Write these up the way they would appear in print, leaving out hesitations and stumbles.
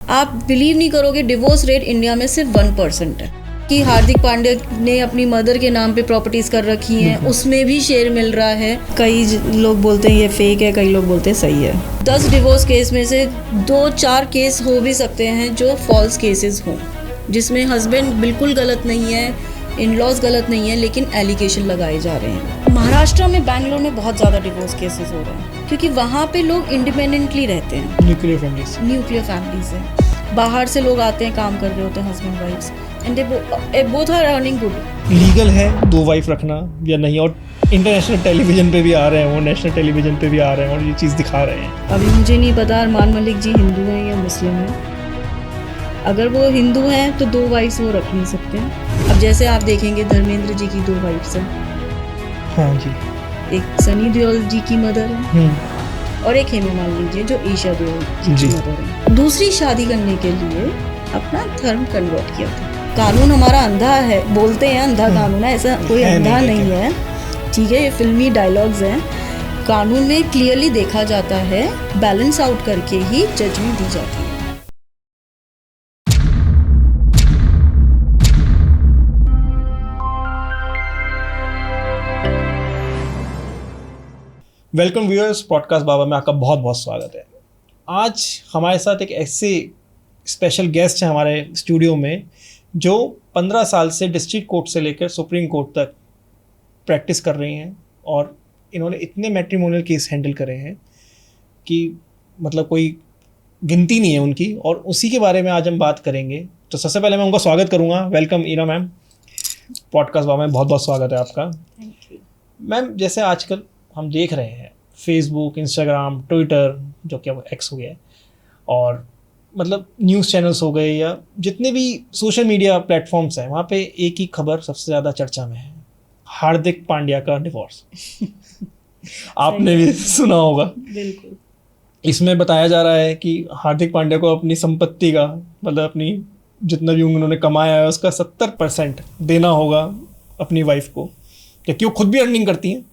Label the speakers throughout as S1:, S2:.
S1: आप बिलीव नहीं करोगे, डिवोर्स रेट इंडिया में सिर्फ 1% है। कि हार्दिक पांड्या ने अपनी मदर के नाम पे प्रॉपर्टीज कर रखी हैं, उसमें भी शेयर मिल रहा है। कई लोग बोलते हैं ये फेक है, कई लोग बोलते हैं सही है। 10 डिवोर्स केस में से 2-4 केस हो भी सकते हैं जो फॉल्स केसेस हों, जिसमें हस्बैंड बिल्कुल गलत नहीं है, इन लॉज गलत नहीं है, लेकिन एलिगेशन लगाए जा रहे हैं। महाराष्ट्र में, बैंगलोर में बहुत ज़्यादा डिवोर्स केसेस हो रहे हैं, क्योंकि वहाँ पे लोग इंडिपेंडेंटली रहते हैं। न्यूक्लियर फैमिली से बाहर से लोग आते हैं, काम कर रहे होते हैं husband wifes, and they both are earning good.
S2: Legal है 2 वाइफ रखना या नहीं? और इंटरनेशनल टेलीविजन पे भी आ रहे हैं, वो नेशनल टेलीविजन पे भी आ रहे हैं और ये चीज़ दिखा रहे हैं।
S1: अभी मुझे नहीं पता अरमान मलिक जी हिंदू हैं या मुस्लिम हैं। अगर वो हिंदू हैं तो 2 वाइफ्स वो रख नहीं सकते हैं। अब जैसे आप देखेंगे धर्मेंद्र जी की 2 वाइफ्स हैं।
S2: हाँ जी।
S1: एक सनी देओल जी की मदर है और एक हेमा मालिनी जी जो ईशा देओल जी की मदर है। दूसरी शादी करने के लिए अपना धर्म कन्वर्ट किया था। कानून हमारा अंधा है, बोलते हैं अंधा कानून है, ऐसा कोई अंधा नहीं है, ठीक है। ये फिल्मी डायलॉग्स हैं। कानून में क्लियरली देखा जाता है, बैलेंस आउट करके ही जजमेंट दी जाती है।
S2: वेलकम व्यूअर्स, पॉडकास्ट बाबा में आपका बहुत बहुत स्वागत है। आज हमारे साथ एक ऐसे स्पेशल गेस्ट हैं हमारे स्टूडियो में जो 15 साल से डिस्ट्रिक्ट कोर्ट से लेकर सुप्रीम कोर्ट तक प्रैक्टिस कर रही हैं और इन्होंने इतने मैट्रिमोनियल केस हैंडल करे हैं कि मतलब कोई गिनती नहीं है उनकी, और उसी के बारे में आज हम बात करेंगे। तो सबसे पहले मैं उनका स्वागत करूँगा। वेलकम ईरा मैम, पॉडकास्ट बाबा में बहुत बहुत स्वागत है आपका।
S1: थैंक यू
S2: मैम, जैसे आजकल हम देख रहे हैं फेसबुक, इंस्टाग्राम, ट्विटर, जो कि अब एक्स हो गया है, और मतलब न्यूज़ चैनल्स हो गए या जितने भी सोशल मीडिया प्लेटफॉर्म्स हैं, वहाँ पे एक ही खबर सबसे ज़्यादा चर्चा में है, हार्दिक पांड्या का डिवोर्स। आपने भी सुना होगा।
S1: बिल्कुल।
S2: इसमें बताया जा रहा है कि हार्दिक पांड्या को अपनी संपत्ति का, मतलब अपनी जितना भी उन्होंने कमाया है उसका 70% देना होगा अपनी वाइफ को, क्योंकि वो खुद भी अर्निंग करती हैं,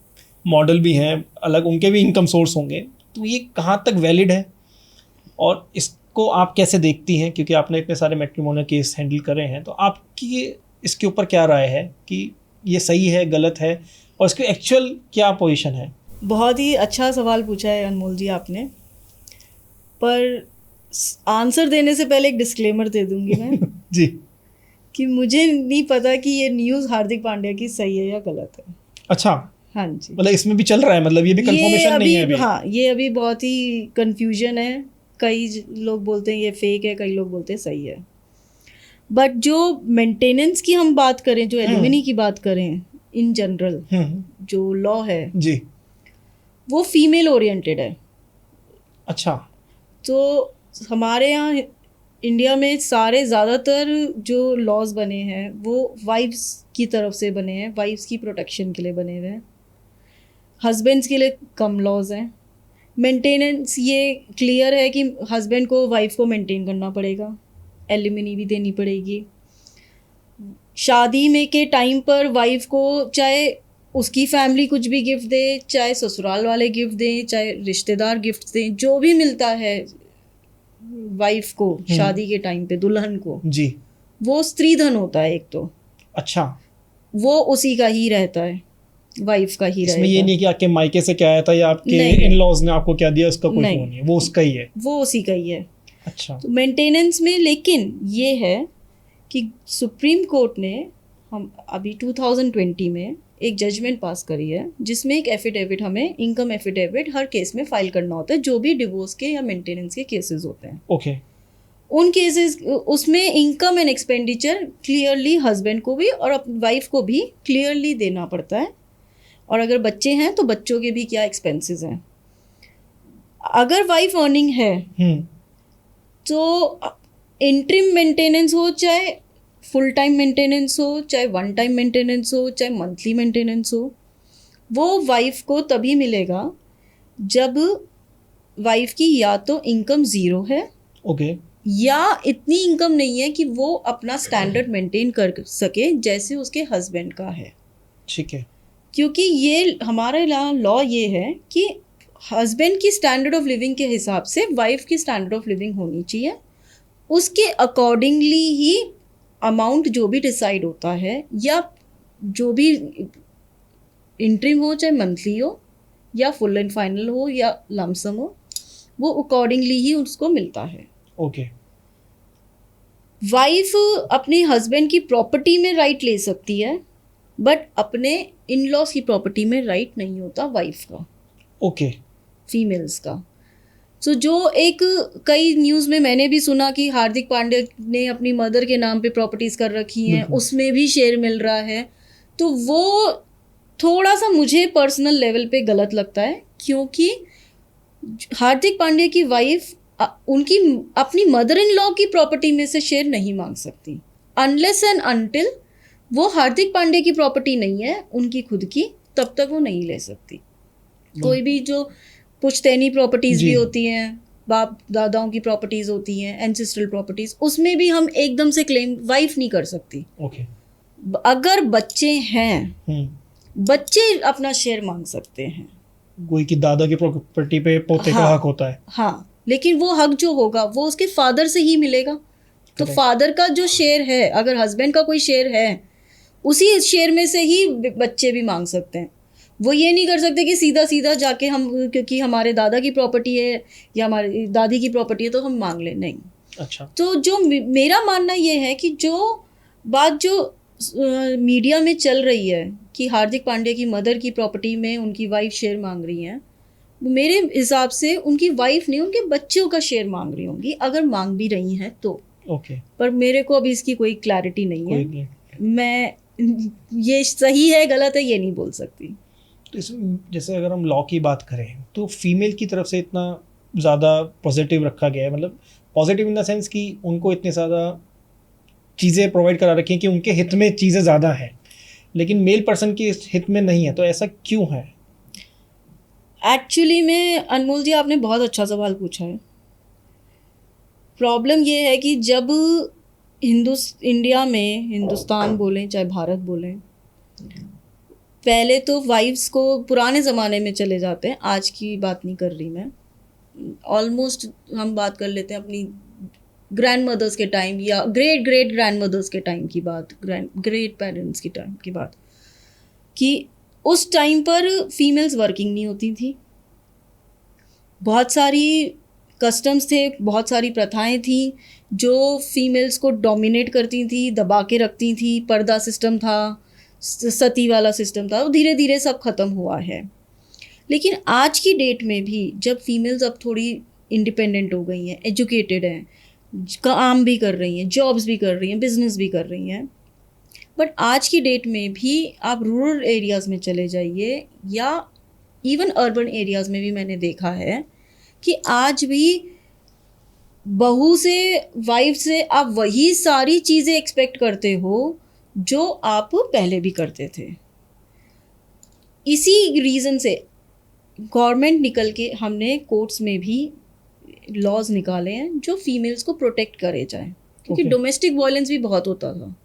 S2: मॉडल भी हैं, अलग उनके भी इनकम सोर्स होंगे। तो ये कहाँ तक वैलिड है और इसको आप कैसे देखती हैं? क्योंकि आपने इतने सारे मैट्रिमोनियल केस हैंडल करे हैं, तो आपकी इसके ऊपर क्या राय है कि ये सही है, गलत है, और इसकी एक्चुअल क्या पोजीशन है?
S1: बहुत ही अच्छा सवाल पूछा है अनमोल जी आपने, पर आंसर देने से पहले एक डिस्क्लेमर दे दूंगी मैं
S2: जी।
S1: कि मुझे नहीं पता कि ये न्यूज़ हार्दिक पांड्या की सही है या गलत है।
S2: अच्छा,
S1: हाँ जी,
S2: मतलब इसमें भी चल रहा है, मतलब ये भी कंफर्मेशन नहीं है अभी?
S1: हाँ, ये अभी बहुत ही कंफ्यूजन है। कई लोग बोलते हैं ये फेक है, कई लोग बोलते हैं सही है। बट जो मेंटेनेंस की हम बात करें, जो एलिमनी की बात करें, इन जनरल जो लॉ है
S2: जी,
S1: वो फीमेल ओरिएंटेड है।
S2: अच्छा।
S1: तो हमारे यहाँ इंडिया में सारे ज़्यादातर जो लॉज बने हैं वो वाइफ्स की तरफ से बने हैं, वाइफ्स की प्रोटेक्शन के लिए बने हुए हैं। हस्बैंड्स के लिए कम लॉज हैं। मेंटेनेंस ये क्लियर है कि हस्बैंड को वाइफ को मेंटेन करना पड़ेगा, एलिमनी भी देनी पड़ेगी। शादी में के टाइम पर वाइफ को चाहे उसकी फैमिली कुछ भी गिफ्ट दे, चाहे ससुराल वाले गिफ्ट दें, चाहे रिश्तेदार गिफ्ट दें, जो भी मिलता है वाइफ को शादी के टाइम पे, दुल्हन को
S2: जी,
S1: वो स्त्री धन होता है एक तो।
S2: अच्छा।
S1: वो उसी का ही रहता है, वाइफ का ही
S2: इसमें
S1: रहेगा।
S2: ये नहीं कि आपके मायके से क्या आया था या आपके इन लॉज ने आपको क्या दिया, उसका कोई वो नहीं है, वो उसका ही है।
S1: वो उसी का ही है।
S2: अच्छा।
S1: तो मेंटेनेंस में लेकिन ये है कि सुप्रीम कोर्ट ने हम अभी 2020 में एक जजमेंट पास करी है, जिसमें एक एफिडेविट, हमें इनकम एफिडेविट हर केस में फाइल करना होता है, जो भी डिवोर्स के या मेंटेनेंस के केसेस होते हैं।
S2: ओके।
S1: उन केसेस उसमें income and expenditure clearly husband को भी और वाइफ को भी क्लियरली देना पड़ता है, और अगर बच्चे हैं तो बच्चों के भी क्या एक्सपेंसेस हैं। अगर वाइफ अर्निंग है तो इंटरिम मेंटेनेंस हो, चाहे फुल टाइम मेंटेनेंस हो, चाहे वन टाइम मेंटेनेंस हो, चाहे मंथली मेंटेनेंस हो, वो वाइफ को तभी मिलेगा जब वाइफ की या तो इनकम ज़ीरो है,
S2: ओके,
S1: या इतनी इनकम नहीं है कि वो अपना स्टैंडर्ड मेंटेन कर सके जैसे उसके हस्बैंड का है।
S2: ठीक है।
S1: क्योंकि ये हमारे यहाँ लॉ ये है कि हस्बैंड की स्टैंडर्ड ऑफ लिविंग के हिसाब से वाइफ की स्टैंडर्ड ऑफ लिविंग होनी चाहिए, उसके अकॉर्डिंगली ही अमाउंट जो भी डिसाइड होता है, या जो भी इंटरिम हो, चाहे मंथली हो या फुल एंड फाइनल हो या लमसम हो, वो अकॉर्डिंगली ही उसको मिलता है।
S2: ओके।
S1: वाइफ अपने हस्बैंड की प्रॉपर्टी में राइट ले सकती है, बट अपने इन लॉज की प्रॉपर्टी में राइट नहीं होता वाइफ का,
S2: ओके।
S1: फीमेल्स का। सो जो एक कई न्यूज़ में मैंने भी सुना कि हार्दिक पांड्या ने अपनी मदर के नाम पे प्रॉपर्टीज कर रखी हैं,
S2: बिल्कुल।
S1: उसमें भी शेयर मिल रहा है, तो वो थोड़ा सा मुझे पर्सनल लेवल पे गलत लगता है, क्योंकि हार्दिक पांड्या की वाइफ उनकी अपनी मदर इन लॉ की प्रॉपर्टी में से शेयर नहीं मांग सकती, अनलेस एंड अनटिल वो हार्दिक पांड्या की प्रॉपर्टी नहीं है उनकी खुद की, तब तक वो नहीं ले सकती। कोई भी जो पुश्तैनी प्रॉपर्टीज भी
S2: जी।
S1: होती हैं, बाप दादाओं की प्रॉपर्टीज होती हैं, एंसेस्ट्रल प्रॉपर्टीज, उसमें भी हम एकदम से क्लेम वाइफ नहीं कर सकती।
S2: ओके।
S1: अगर बच्चे हैं, बच्चे अपना शेयर मांग सकते हैं।
S2: कोई की दादा की प्रॉपर्टी पे पोते का
S1: हाँ,
S2: हक होता है।
S1: हाँ, लेकिन वो हक जो होगा वो उसके फादर से ही मिलेगा। तो
S2: Correct.
S1: फादर का जो शेयर है, अगर हस्बैंड का कोई शेयर है, उसी शेयर में से ही बच्चे भी मांग सकते हैं। वो ये नहीं कर सकते कि सीधा सीधा जाके हम, क्योंकि हमारे दादा की प्रॉपर्टी है या हमारी दादी की प्रॉपर्टी है तो हम मांग लें, नहीं।
S2: अच्छा।
S1: तो जो मेरा मानना ये है कि जो बात जो मीडिया में चल रही है कि हार्दिक पांड्या की मदर की प्रॉपर्टी में उनकी वाइफ शेयर मांग रही हैं, मेरे हिसाब से उनकी वाइफ नहीं, उनके बच्चों का शेयर मांग रही होंगी, अगर मांग भी रही हैं तो।
S2: ओके।
S1: पर मेरे को अभी इसकी कोई क्लैरिटी नहीं
S2: कोई
S1: है,
S2: नहीं।
S1: मैं ये सही है गलत है ये नहीं बोल सकती।
S2: तो जैसे अगर हम लॉ की बात करें तो फीमेल की तरफ से इतना ज़्यादा पॉजिटिव रखा गया है, मतलब पॉजिटिव इन द सेंस कि उनको इतनी ज़्यादा चीज़ें प्रोवाइड करा रखी हैं कि उनके हित में चीज़ें ज़्यादा हैं, लेकिन मेल पर्सन के हित में नहीं है, तो ऐसा क्यों है?
S1: एक्चुअली में अनमोल जी, आपने बहुत अच्छा सवाल पूछा है। प्रॉब्लम ये है कि जब इंडिया में, हिंदुस्तान बोलें चाहे भारत बोलें, पहले तो वाइफ्स को पुराने ज़माने में चले जाते हैं, आज की बात नहीं कर रही मैं, ऑलमोस्ट हम बात कर लेते हैं अपनी ग्रैंड मदर्स के टाइम या ग्रेट ग्रेट ग्रैंड मदर्स के टाइम की बात, ग्रेट पेरेंट्स की टाइम की बात, कि उस टाइम पर फीमेल्स वर्किंग नहीं होती थी, बहुत सारी कस्टम्स थे, बहुत सारी प्रथाएं थी जो फीमेल्स को डोमिनेट करती थी, दबा के रखती थी, पर्दा सिस्टम था, सती वाला सिस्टम था, वो धीरे धीरे सब ख़त्म हुआ है। लेकिन आज की डेट में भी जब फीमेल्स अब थोड़ी इंडिपेंडेंट हो गई हैं, एजुकेटेड हैं, काम भी कर रही हैं, जॉब्स भी कर रही हैं, बिजनेस भी कर रही हैं, बट आज की डेट में भी आप रूरल एरियाज़ में चले जाइए या इवन अर्बन एरियाज़ में भी मैंने देखा है कि आज भी बहू से, वाइफ से आप वही सारी चीज़ें एक्सपेक्ट करते हो जो आप पहले भी करते थे। इसी रीज़न से गवर्नमेंट निकल के हमने कोर्ट्स में भी लॉज निकाले हैं जो फीमेल्स को प्रोटेक्ट करे जाए, क्योंकि डोमेस्टिक वायलेंस भी बहुत होता था।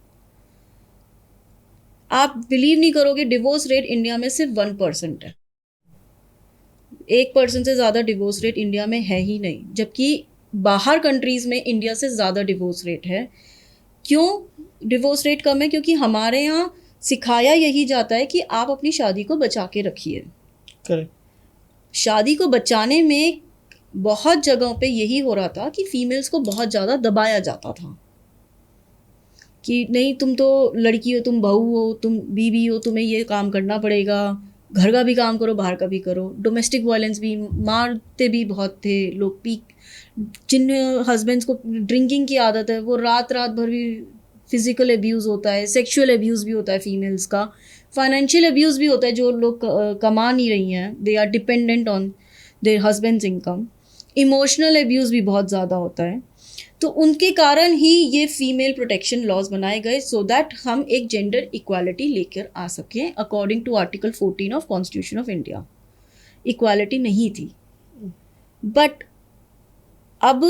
S1: आप बिलीव नहीं करोगे, डिवोर्स रेट इंडिया में सिर्फ 1% है। 1% से ज़्यादा डिवोर्स रेट इंडिया में है ही नहीं, जबकि बाहर कंट्रीज़ में इंडिया से ज़्यादा डिवोर्स रेट है। क्यों डिवोर्स रेट कम है? क्योंकि हमारे यहाँ सिखाया यही जाता है कि आप अपनी शादी को बचा के रखिए।
S2: करेक्ट।
S1: शादी को बचाने में बहुत जगहों पे यही हो रहा था कि फीमेल्स को बहुत ज़्यादा दबाया जाता था कि नहीं, तुम तो लड़की हो, तुम बहू हो, तुम बीवी हो, तुम्हें ये काम करना पड़ेगा, घर का भी काम करो, बाहर का भी करो। डोमेस्टिक वायलेंस भी, मारते भी बहुत थे लोग। जिन हस्बैंड्स को ड्रिंकिंग की आदत है वो रात भर भी फिज़िकल अब्यूज़ होता है, सेक्सुअल अब्यूज़ भी होता है फीमेल्स का, फाइनेंशियल अब्यूज़ भी होता है। जो लोग कमा नहीं रही हैं, they are dependent on their husbands income. Emotional abuse भी बहुत ज़्यादा होता है। तो उनके कारण ही ये फीमेल प्रोटेक्शन लॉज बनाए गए, सो दैट हम एक जेंडर इक्वालिटी लेकर आ सकें। According to article 14 of constitution of India equality नहीं थी, बट अब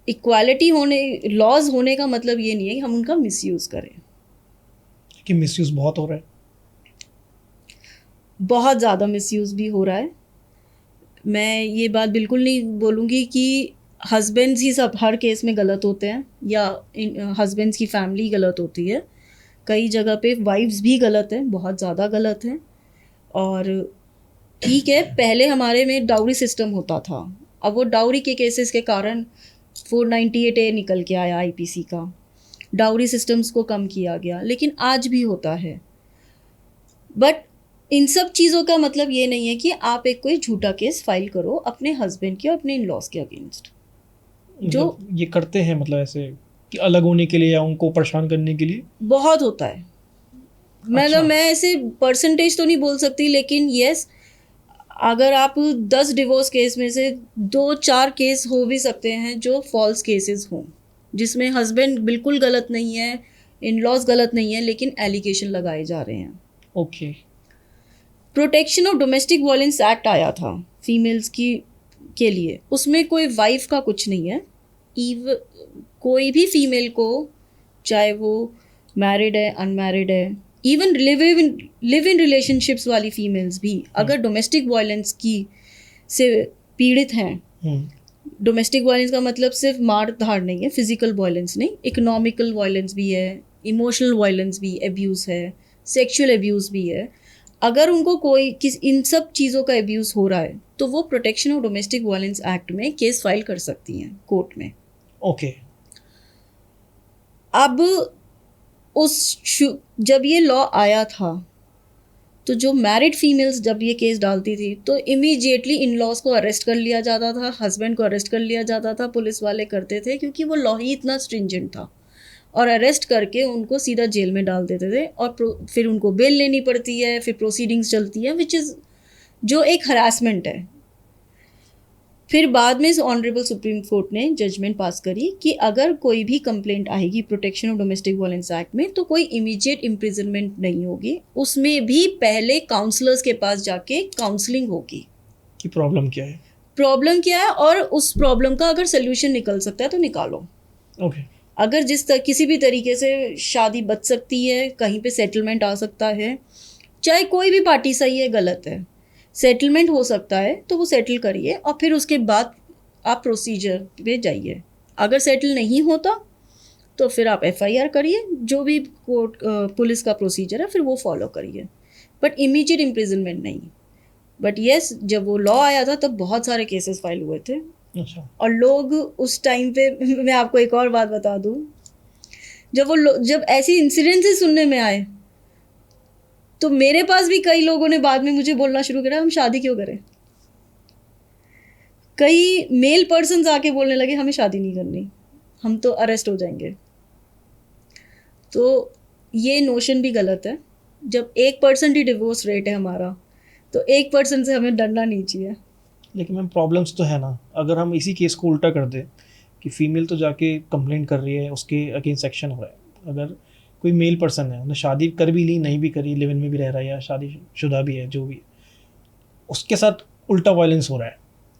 S1: इक्वालिटी होने, लॉज होने का मतलब ये नहीं है कि हम उनका मिसयूज़ करें।
S2: कि मिसयूज़ बहुत हो रहा है,
S1: बहुत ज़्यादा मिसयूज़ भी हो रहा है। मैं ये बात बिल्कुल नहीं बोलूँगी कि हस्बैंड्स ही सब हर केस में गलत होते हैं या हस्बैंड्स की फैमिली गलत होती है, कई जगह पे वाइफ्स भी गलत हैं, बहुत ज़्यादा गलत हैं। और ठीक है, पहले हमारे में डाउरी सिस्टम होता था, अब वो डाउरी के केसेस के कारण 498A निकल के आया आईपीसी का, डाउरी सिस्टम्स को कम किया गया, लेकिन आज भी होता है। बट इन सब चीज़ों का मतलब ये नहीं है कि आप एक कोई झूठा केस फाइल करो अपने हस्बैंड के और अपने इन लॉज के अगेंस्ट। जो
S2: मतलब ये करते हैं मतलब ऐसे कि अलग होने के लिए या उनको परेशान करने के लिए?
S1: बहुत होता है।
S2: अच्छा।
S1: मैं ऐसे परसेंटेज तो नहीं बोल सकती, लेकिन यस, अगर आप 10 डिवोर्स केस में से 2-4 केस हो भी सकते हैं जो फॉल्स केसेस हों, जिसमें हस्बैंड बिल्कुल गलत नहीं है, इन लॉज गलत नहीं है, लेकिन एलिगेशन लगाए जा रहे हैं।
S2: Okay.
S1: Protection of domestic violence act आया था फीमेल्स की के लिए, उसमें कोई वाइफ का कुछ नहीं है। कोई भी फीमेल को, चाहे वो मैरिड है, अनमैरिड है, इवन लिव इन रिलेशनशिप्स वाली फीमेल्स भी अगर डोमेस्टिक वायलेंस की से पीड़ित हैं, डोमेस्टिक वायलेंस का मतलब सिर्फ मार धाड़ नहीं है, फिजिकल वायलेंस नहीं, इकोनॉमिकल वायलेंस भी है, इमोशनल वायलेंस भी, एब्यूज़ है, सेक्सुअल एब्यूज़ भी है। अगर उनको कोई इन सब चीज़ों का एब्यूज़ हो रहा है तो वो protection of domestic violence act में केस फाइल कर सकती हैं कोर्ट में।
S2: ओके।
S1: अब जब ये लॉ आया था तो जो मैरिड फीमेल्स जब ये केस डालती थी तो इमीडिएटली इन लॉज को अरेस्ट कर लिया जाता था, हस्बैंड को अरेस्ट कर लिया जाता था, पुलिस वाले करते थे क्योंकि वो लॉ ही इतना स्ट्रिंजेंट था, और अरेस्ट करके उनको सीधा जेल में डाल देते थे और फिर उनको बेल लेनी पड़ती है, फिर प्रोसीडिंग्स चलती है, विच इज़ जो एक हरासमेंट है। फिर बाद में ऑनरेबल सुप्रीम कोर्ट ने जजमेंट पास करी कि अगर कोई भी कंप्लेंट आएगी protection of domestic violence act में तो कोई इमीडिएट इम्प्रिजनमेंट नहीं होगी, उसमें भी पहले काउंसलर्स के पास जाके काउंसलिंग होगी
S2: कि प्रॉब्लम क्या है,
S1: और उस प्रॉब्लम का अगर सोल्यूशन निकल सकता है तो निकालो।
S2: ओके।
S1: अगर किसी भी तरीके से शादी बच सकती है, कहीं पे सेटलमेंट आ सकता है, चाहे कोई भी पार्टी सही है गलत है, सेटलमेंट हो सकता है तो वो सेटल करिए और फिर उसके बाद आप प्रोसीजर पे जाइए। अगर सेटल नहीं होता तो फिर आप FIR करिए, जो भी कोर्ट पुलिस का प्रोसीजर है फिर वो फॉलो करिए, बट इमीडिएट इम्प्रिजनमेंट नहीं। बट येस, जब वो लॉ आया था तब बहुत सारे केसेस फाइल हुए थे।
S2: अच्छा।
S1: और लोग उस टाइम पे मैं आपको एक और बात बता दूं, जब ऐसी इंसिडेंसेस सुनने में आए तो मेरे पास भी कई लोगों ने बाद में मुझे बोलना शुरू करा हम शादी क्यों करें। कई मेल पर्सन्स आके बोलने लगे हमें शादी नहीं करनी, हम तो अरेस्ट हो जाएंगे। तो ये नोशन भी गलत है। जब 1% ही डिवोर्स रेट है हमारा तो 1% से हमें डरना नहीं चाहिए।
S2: लेकिन मैम प्रॉब्लम्स तो है ना, अगर हम इसी केस को उल्टा कर दें कि फीमेल तो जाके कंप्लेंट कर रही है, उसके अगेंस्ट एक्शन हो रहा है, अगर कोई मेल पर्सन है, उन्हें शादी कर भी ली, नहीं भी करी, लिव इन में भी रह रहा है या शादीशुदा भी है, जो भी, उसके साथ उल्टा वायलेंस हो रहा है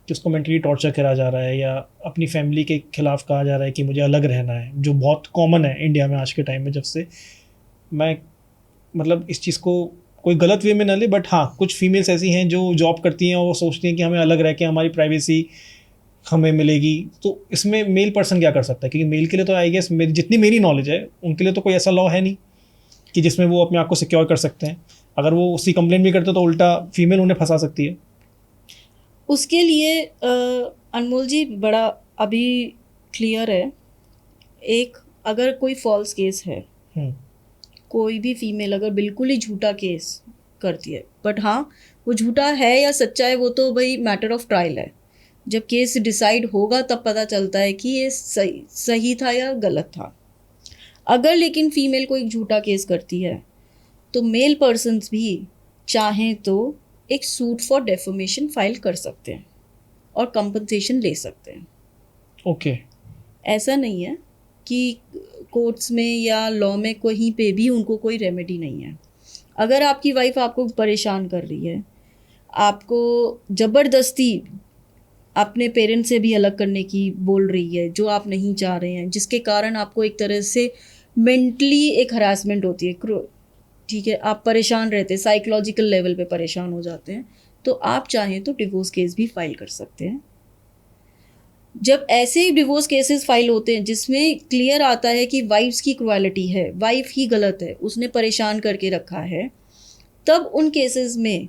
S2: कि उसको मेंटली टॉर्चर करा जा रहा है या अपनी फैमिली के खिलाफ कहा जा रहा है कि मुझे अलग रहना है, जो बहुत कॉमन है इंडिया में आज के टाइम में। जब से मैं मतलब इस चीज़ को कोई गलत वे में ना ले, बट हाँ कुछ फीमेल्स ऐसी हैं जो जॉब करती हैं और वो सोचती हैं कि हमें अलग रह के हमारी प्राइवेसी हमें मिलेगी। तो इसमें मेल पर्सन क्या कर सकता है? क्योंकि मेल के लिए तो आई गेस जितनी मेरी नॉलेज है उनके लिए तो कोई ऐसा लॉ है नहीं कि जिसमें वो अपने आप को सिक्योर कर सकते हैं। अगर वो उसकी कंप्लेंट भी करते तो उल्टा फीमेल उन्हें फंसा सकती है।
S1: उसके लिए अनमोल जी बड़ा अभी क्लियर है। एक, अगर कोई फॉल्स केस है, कोई भी फीमेल अगर बिल्कुल ही झूठा केस करती है, बट हाँ वो झूठा है या सच्चा है वो तो भाई मैटर ऑफ ट्रायल है। जब केस डिसाइड होगा तब पता चलता है कि ये सही था या गलत था। अगर लेकिन फीमेल कोई झूठा केस करती है तो मेल पर्सन्स भी चाहें तो एक सूट फॉर डेफोमेशन फाइल कर सकते हैं और कंपनसेशन ले सकते हैं।
S2: ओके।
S1: ऐसा नहीं है कि कोर्ट्स में या लॉ में कहीं पे भी उनको कोई रेमेडी नहीं है। अगर आपकी वाइफ आपको परेशान कर रही है, आपको ज़बरदस्ती अपने पेरेंट्स से भी अलग करने की बोल रही है जो आप नहीं चाह रहे हैं, जिसके कारण आपको एक तरह से मेंटली एक हरासमेंट होती है, ठीक है, आप परेशान रहते हैं, साइकोलॉजिकल लेवल पे परेशान हो जाते हैं, तो आप चाहें तो डिवोर्स केस भी फाइल कर सकते हैं। जब ऐसे डिवोर्स केसेस फाइल होते हैं जिसमें क्लियर आता है कि वाइफ्स की क्वालिटी है, वाइफ ही गलत है, उसने परेशान करके रखा है, तब उन केसेस में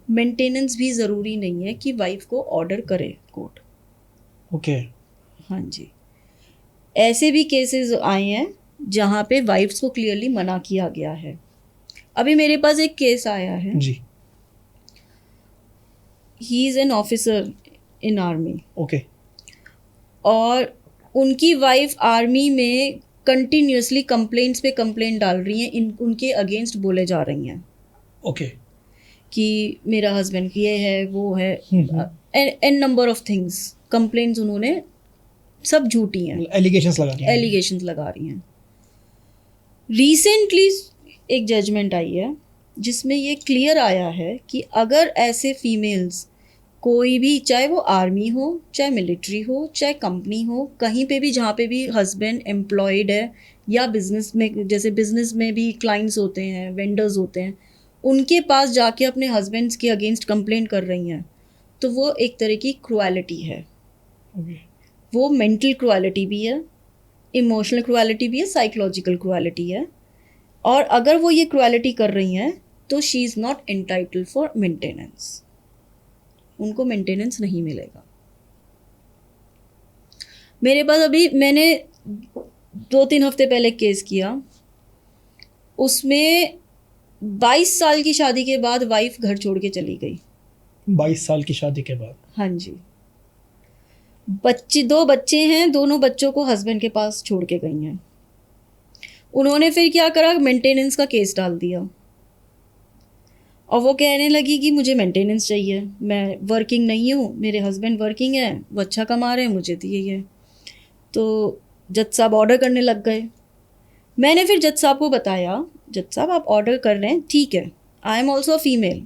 S1: मेंटेनेंस भी ज़रूरी नहीं है कि वाइफ को ऑर्डर करे कोर्ट।
S2: ओके।
S1: हाँ जी, ऐसे भी केसेस आए हैं जहाँ पे वाइफ्स को क्लियरली मना किया गया है। अभी मेरे पास एक केस आया है,
S2: जी।
S1: He is an officer in army,
S2: okay.
S1: और उनकी वाइफ आर्मी में कंटिन्यूसली कंप्लेंट्स पे कंप्लेंट डाल रही हैं, इन उनके अगेंस्ट बोले जा रही हैं
S2: ओके।
S1: कि मेरा हस्बैंड ये है वो है, an number of things, complaints उन्होंने सब झूठी हैं,
S2: एलिगेशंस लगा रही हैं।
S1: एलिगेशंस लगा रही हैं। रिसेंटली एक जजमेंट आई है जिसमें ये क्लियर आया है कि अगर ऐसे फीमेल्स कोई भी, चाहे वो आर्मी हो, चाहे मिलिट्री हो, चाहे कंपनी हो, कहीं पे भी जहाँ पे भी हस्बैंड एम्प्लॉयड है, या बिजनेस में, जैसे बिजनेस में भी क्लाइंट्स होते हैं, वेंडर्स होते हैं, उनके पास जाके अपने हस्बैंड्स के अगेंस्ट कंप्लेंट कर रही हैं, तो वो एक तरह की क्रुएलिटी है।
S2: ओके।
S1: वो मेंटल क्रुएलिटी भी है, इमोशनल क्रुएलिटी भी है, साइकोलॉजिकल क्रुएलिटी है। और अगर वो ये क्रुएलिटी कर रही हैं तो she is not entitled for maintenance, उनको मेंटेनेंस नहीं मिलेगा। मेरे पास अभी, मैंने 2-3 हफ्ते पहले केस किया, उसमें 22 साल की शादी के बाद वाइफ घर छोड़ के चली गई।
S2: 22 साल की शादी के बाद?
S1: हाँ जी। 2 बच्चे हैं, दोनों बच्चों को हस्बैंड के पास छोड़ के गई हैं। उन्होंने फिर क्या करा, मेंटेनेंस का केस डाल दिया, और वो कहने लगी कि मुझे मेंटेनेंस चाहिए, मैं वर्किंग नहीं हूँ, मेरे हस्बैंड वर्किंग है, वो अच्छा कमा रहे हैं, मुझे दिए है। तो जज साहब ऑर्डर करने लग गए। मैंने फिर जज साहब को बताया, जज साहब आप ऑर्डर कर रहे हैं, ठीक है, आई एम ऑल्सो फीमेल,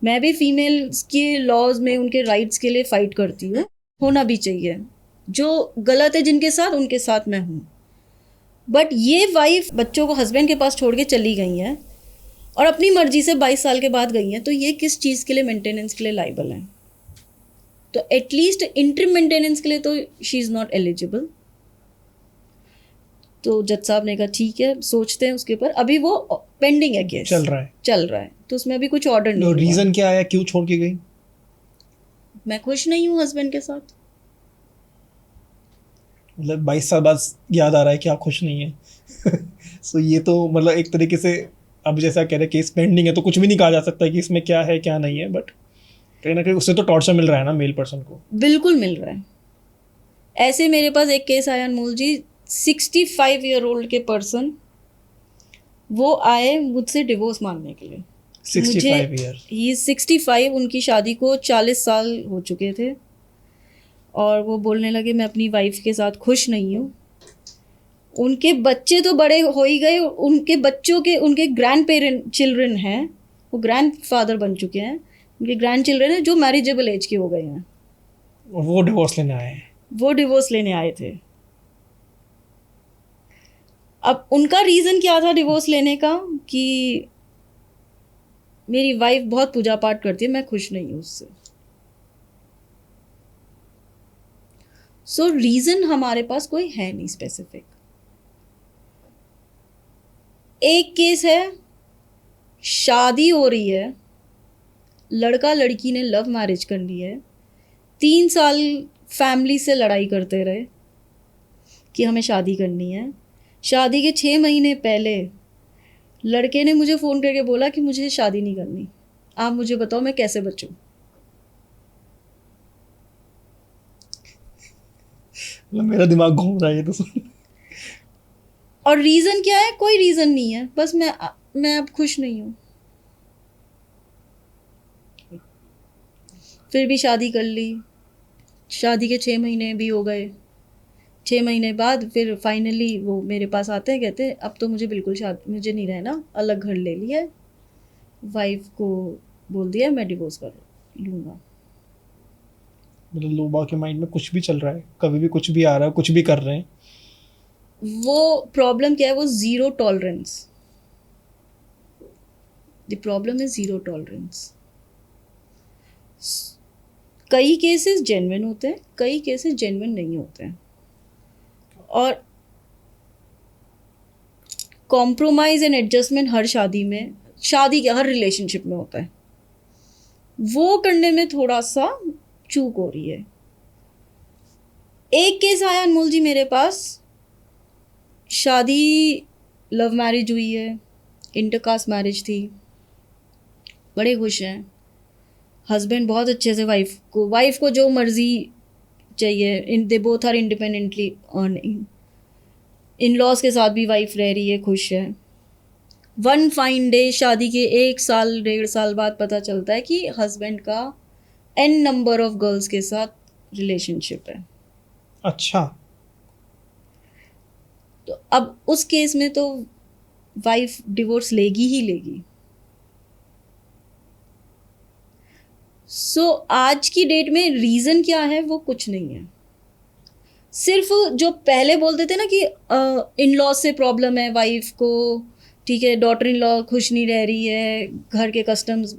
S1: मैं भी फीमेल्स के लॉज में उनके राइट्स के लिए फ़ाइट करती हूँ, होना भी चाहिए, जो गलत है जिनके साथ, उनके साथ मैं हूँ। बट ये वाइफ बच्चों को हस्बैंड के पास छोड़ के चली गई हैं और अपनी मर्जी से 22 साल के बाद गई हैं, तो ये किस चीज़ के लिए मेंटेनेंस के लिए लाइबल हैं? तो एटलीस्ट इंटरिम मेंटेनेंस के लिए तो शी इज़ नॉट एलिजिबल। तो जज साहब ने कहा ठीक है, सोचते हैं उसके ऊपर, अभी वो पेंडिंग है, केस चल रहा है, तो उसमें अभी कुछ ऑर्डर नहीं हुआ।
S2: रीज़न क्या आया, क्यों छोड़ के गई?
S1: मैं खुश नहीं हूँ हस्बैंड के साथ।
S2: मतलब 22 साल बाद याद आ रहा है कि आप खुश नहीं है। सो ये तो मतलब एक तरीके से, अब जैसा कह रहे केस पेंडिंग है तो कुछ भी नहीं कहा जा सकता कि इसमें क्या है क्या नहीं है, बट कहीं ना कहीं उससे तो टॉर्चर मिल रहा है ना मेल पर्सन को।
S1: बिल्कुल मिल रहा है। ऐसे मेरे पास एक केस आया अनमोल जी, 65 ईयर ओल्ड के पर्सन, वो आए मुझसे डिवोर्स मांगने के लिए।
S2: 65 ईयर?
S1: ही 65, उनकी शादी को 40 साल हो चुके थे, और वो बोलने लगे मैं अपनी वाइफ के साथ खुश नहीं हूँ। उनके बच्चे तो बड़े हो ही गए, उनके बच्चों के, उनके ग्रैंड पेरेंट चिल्ड्रन हैं, वो ग्रैंड फादर बन चुके हैं, उनके ग्रैंड चिल्ड्रन हैं जो मैरिजेबल एज के हो गए हैं।
S2: वो डिवोर्स लेने आए हैं?
S1: वो डिवोर्स लेने आए थे। अब उनका रीज़न क्या था डिवोर्स लेने का, कि मेरी वाइफ बहुत पूजा पाठ करती है, मैं खुश नहीं हूँ उससे। सो रीज़न हमारे पास कोई है नहीं स्पेसिफिक। एक केस है, शादी हो रही है, लड़का लड़की ने लव मैरिज कर ली है, 3 साल फैमिली से लड़ाई करते रहे कि हमें शादी करनी है। शादी के 6 महीने पहले लड़के ने मुझे फ़ोन करके बोला कि मुझे शादी नहीं करनी, आप मुझे बताओ मैं कैसे बचूं।
S2: मेरा दिमाग घूम रहा है ये तो सुन।
S1: और रीज़न क्या है? कोई रीज़न नहीं है, बस मैं अब खुश नहीं हूँ। फिर भी शादी कर ली, शादी के 6 महीने भी हो गए। 6 महीने बाद फिर फाइनली वो मेरे पास आते हैं, कहते हैं अब तो मुझे बिल्कुल मुझे नहीं रहना, अलग घर ले लिया है, वाइफ को बोल दिया मैं डिवोर्स कर लूँगा।
S2: मतलब लोगों के माइंड में कुछ भी चल रहा है, कभी भी कुछ भी आ रहा है, कुछ भी कर रहे हैं।
S1: वो प्रॉब्लम क्या है? वो zero tolerance. The problem is zero tolerance. कई केसेस जेन्युइन होते हैं, कई केसेस जेन्युइन नहीं होते हैं, और कॉम्प्रोमाइज़ एंड एडजस्टमेंट हर शादी में, शादी के हर रिलेशनशिप में होता है, वो करने में थोड़ा सा चूक हो रही है। एक केस आया अनमोल जी मेरे पास, शादी लव मैरिज हुई है, इंटरकास्ट मैरिज थी, बड़े खुश हैं, हस्बैंड बहुत अच्छे से वाइफ को जो मर्जी चाहिए, they both are independently earning, in laws के साथ भी वाइफ रह रही है, खुश है। वन फाइन डे शादी के 1 साल 1.5 साल बाद पता चलता है कि हस्बैंड का n नंबर ऑफ गर्ल्स के साथ रिलेशनशिप है।
S2: अच्छा।
S1: तो अब उस केस में तो वाइफ डिवोर्स लेगी ही लेगी। सो आज की डेट में रीज़न क्या है वो कुछ नहीं है, सिर्फ जो पहले बोलते थे ना कि इन लॉ से प्रॉब्लम है वाइफ को, ठीक है, डॉटर इन लॉ खुश नहीं रह रही है, घर के कस्टम्स,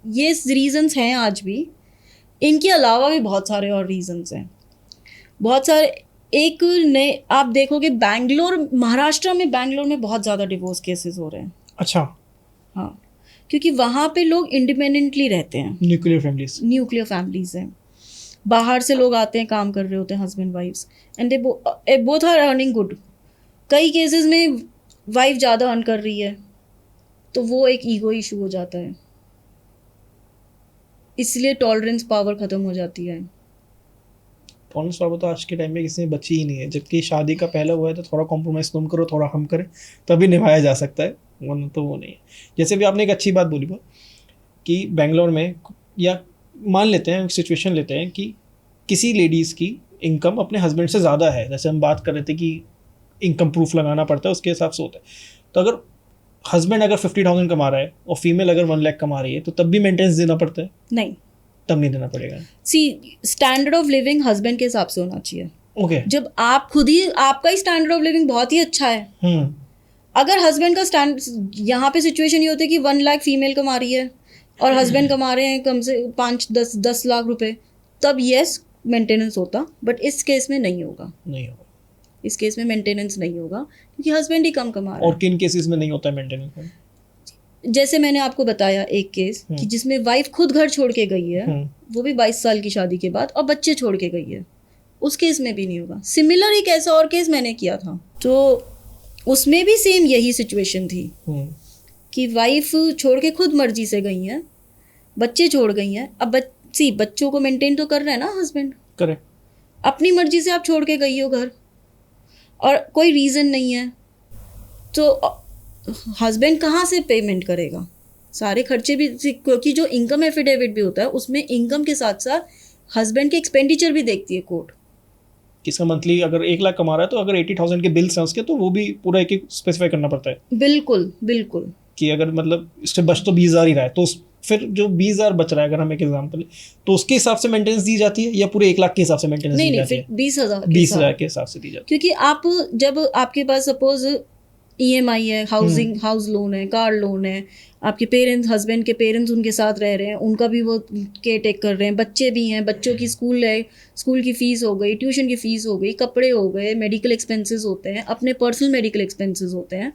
S1: ये रीजंस हैं आज भी। इनके अलावा भी बहुत सारे और रीजंस हैं, बहुत सारे। एक नए आप देखोगे महाराष्ट्र में बहुत ज़्यादा डिवोर्स केसेस हो रहे हैं।
S2: अच्छा।
S1: हाँ, क्योंकि वहाँ पे लोग इंडिपेंडेंटली रहते हैं, न्यूक्लियर फैमिलीज हैं, बाहर से लोग आते हैं, काम कर रहे होते हैं husband wifes, and they both are earning good. कई केसेस में वाइफ ज़्यादा अर्न कर रही है, तो वो एक ईगो इशू हो जाता है, इसलिए टॉलरेंस पावर ख़त्म हो जाती है।
S2: टॉलरेंस पावर तो आज के टाइम में किसी में बची ही नहीं है, जबकि शादी का पहला हुआ है तो थोड़ा कॉम्प्रोमाइज़ तुम करो, थोड़ा हम करें, तभी निभाया जा सकता है, वरना तो वो नहीं है। जैसे भी आपने एक अच्छी बात बोली कि बेंगलोर में, या मान लेते हैं सिचुएशन लेते हैं कि किसी लेडीज़ की इनकम अपने हस्बैंड से ज़्यादा है, जैसे हम बात कर रहे थे कि इनकम प्रूफ लगाना पड़ता है, उसके हिसाब से होता है। तो अगर हस्बैंड अगर 50,000 कमा रहा है और फीमेल अगर 1 लाख कमा रही है, तो तब भी मेंटेनेंस देना पड़ता है?
S1: नहीं,
S2: तब नहीं देना पड़ेगा।
S1: सी, स्टैंडर्ड ऑफ लिविंग हस्बैंड के हिसाब से होना चाहिए।
S2: ओके।
S1: जब आप खुद ही, आपका ही स्टैंडर्ड ऑफ लिविंग बहुत ही अच्छा है, अगर हस्बैंड का यहाँ पे सिचुएशन ये होती है कि 1 लाख फीमेल कमा रही है और हस्बैंड कमा रहे हैं कम से 5-10 लाख रुपए, तब यस मेंटेनेंस होता, बट इस केस में नहीं होगा। इस केस में मेंटेनेंस नहीं होगा क्योंकि हस्बैंड ही कम कमा रहा है।
S2: और किन केसेस में नहीं होता है मेंटेनेंस?
S1: जैसे मैंने आपको बताया एक केस कि जिसमें वाइफ खुद घर छोड़ के गई है, वो भी 22 साल की शादी के बाद, और बच्चे छोड़ के गई है, उस केस में भी नहीं होगा। सिमिलर एक ऐसा और केस मैंने किया था, तो उसमें भी सेम यही सिचुएशन थी कि वाइफ छोड़ के खुद मर्जी से गई हैं, बच्चे छोड़ गई हैं। अब बच्चों को मेंटेन तो कर रहे हैं ना हस्बैंड,
S2: करेक्ट,
S1: अपनी मर्जी से आप छोड़ के गई हो घर और कोई रीज़न नहीं है, तो हस्बैंड कहाँ से पेमेंट करेगा? सारे खर्चे भी, क्योंकि जो इनकम एफिडेविट भी होता है उसमें इनकम के साथ साथ हस्बैंड के एक्सपेंडिचर भी देखती है कोर्ट।
S2: किसका मंथली अगर 1 लाख कमा रहा है तो अगर 80,000 के बिल्स हैं उसके, तो वो भी पूरा एक स्पेसिफाई करना पड़ता है।
S1: बिल्कुल बिल्कुल, कि
S2: अगर मतलब इससे बच तो 20,000 ही रहा है, तो फिर जो 20,0000 बच रहा है, अगर हम एक एग्जांपल लें, तो उसके हिसाब से मेंटेनेंस दी जाती है या पूरे 1 लाख के हिसाब से मेंटेनेंस दी जाती है?
S1: नहीं, 20,000
S2: के हिसाब से दी जाती है।
S1: क्योंकि आप जब आपके पास सपोज EMI है, हाउस लोन है, कार लोन है, आपके पेरेंट्स, हस्बैंड के पेरेंट्स उनके साथ रह रहे हैं, उनका भी वो केयर टेक कर रहे हैं, बच्चे भी हैं, बच्चों की स्कूल है, स्कूल की फ़ीस हो गई, ट्यूशन की फ़ीस हो गई, कपड़े हो गए, मेडिकल एक्सपेंसेस होते हैं, अपने पर्सनल मेडिकल एक्सपेंसेस होते हैं,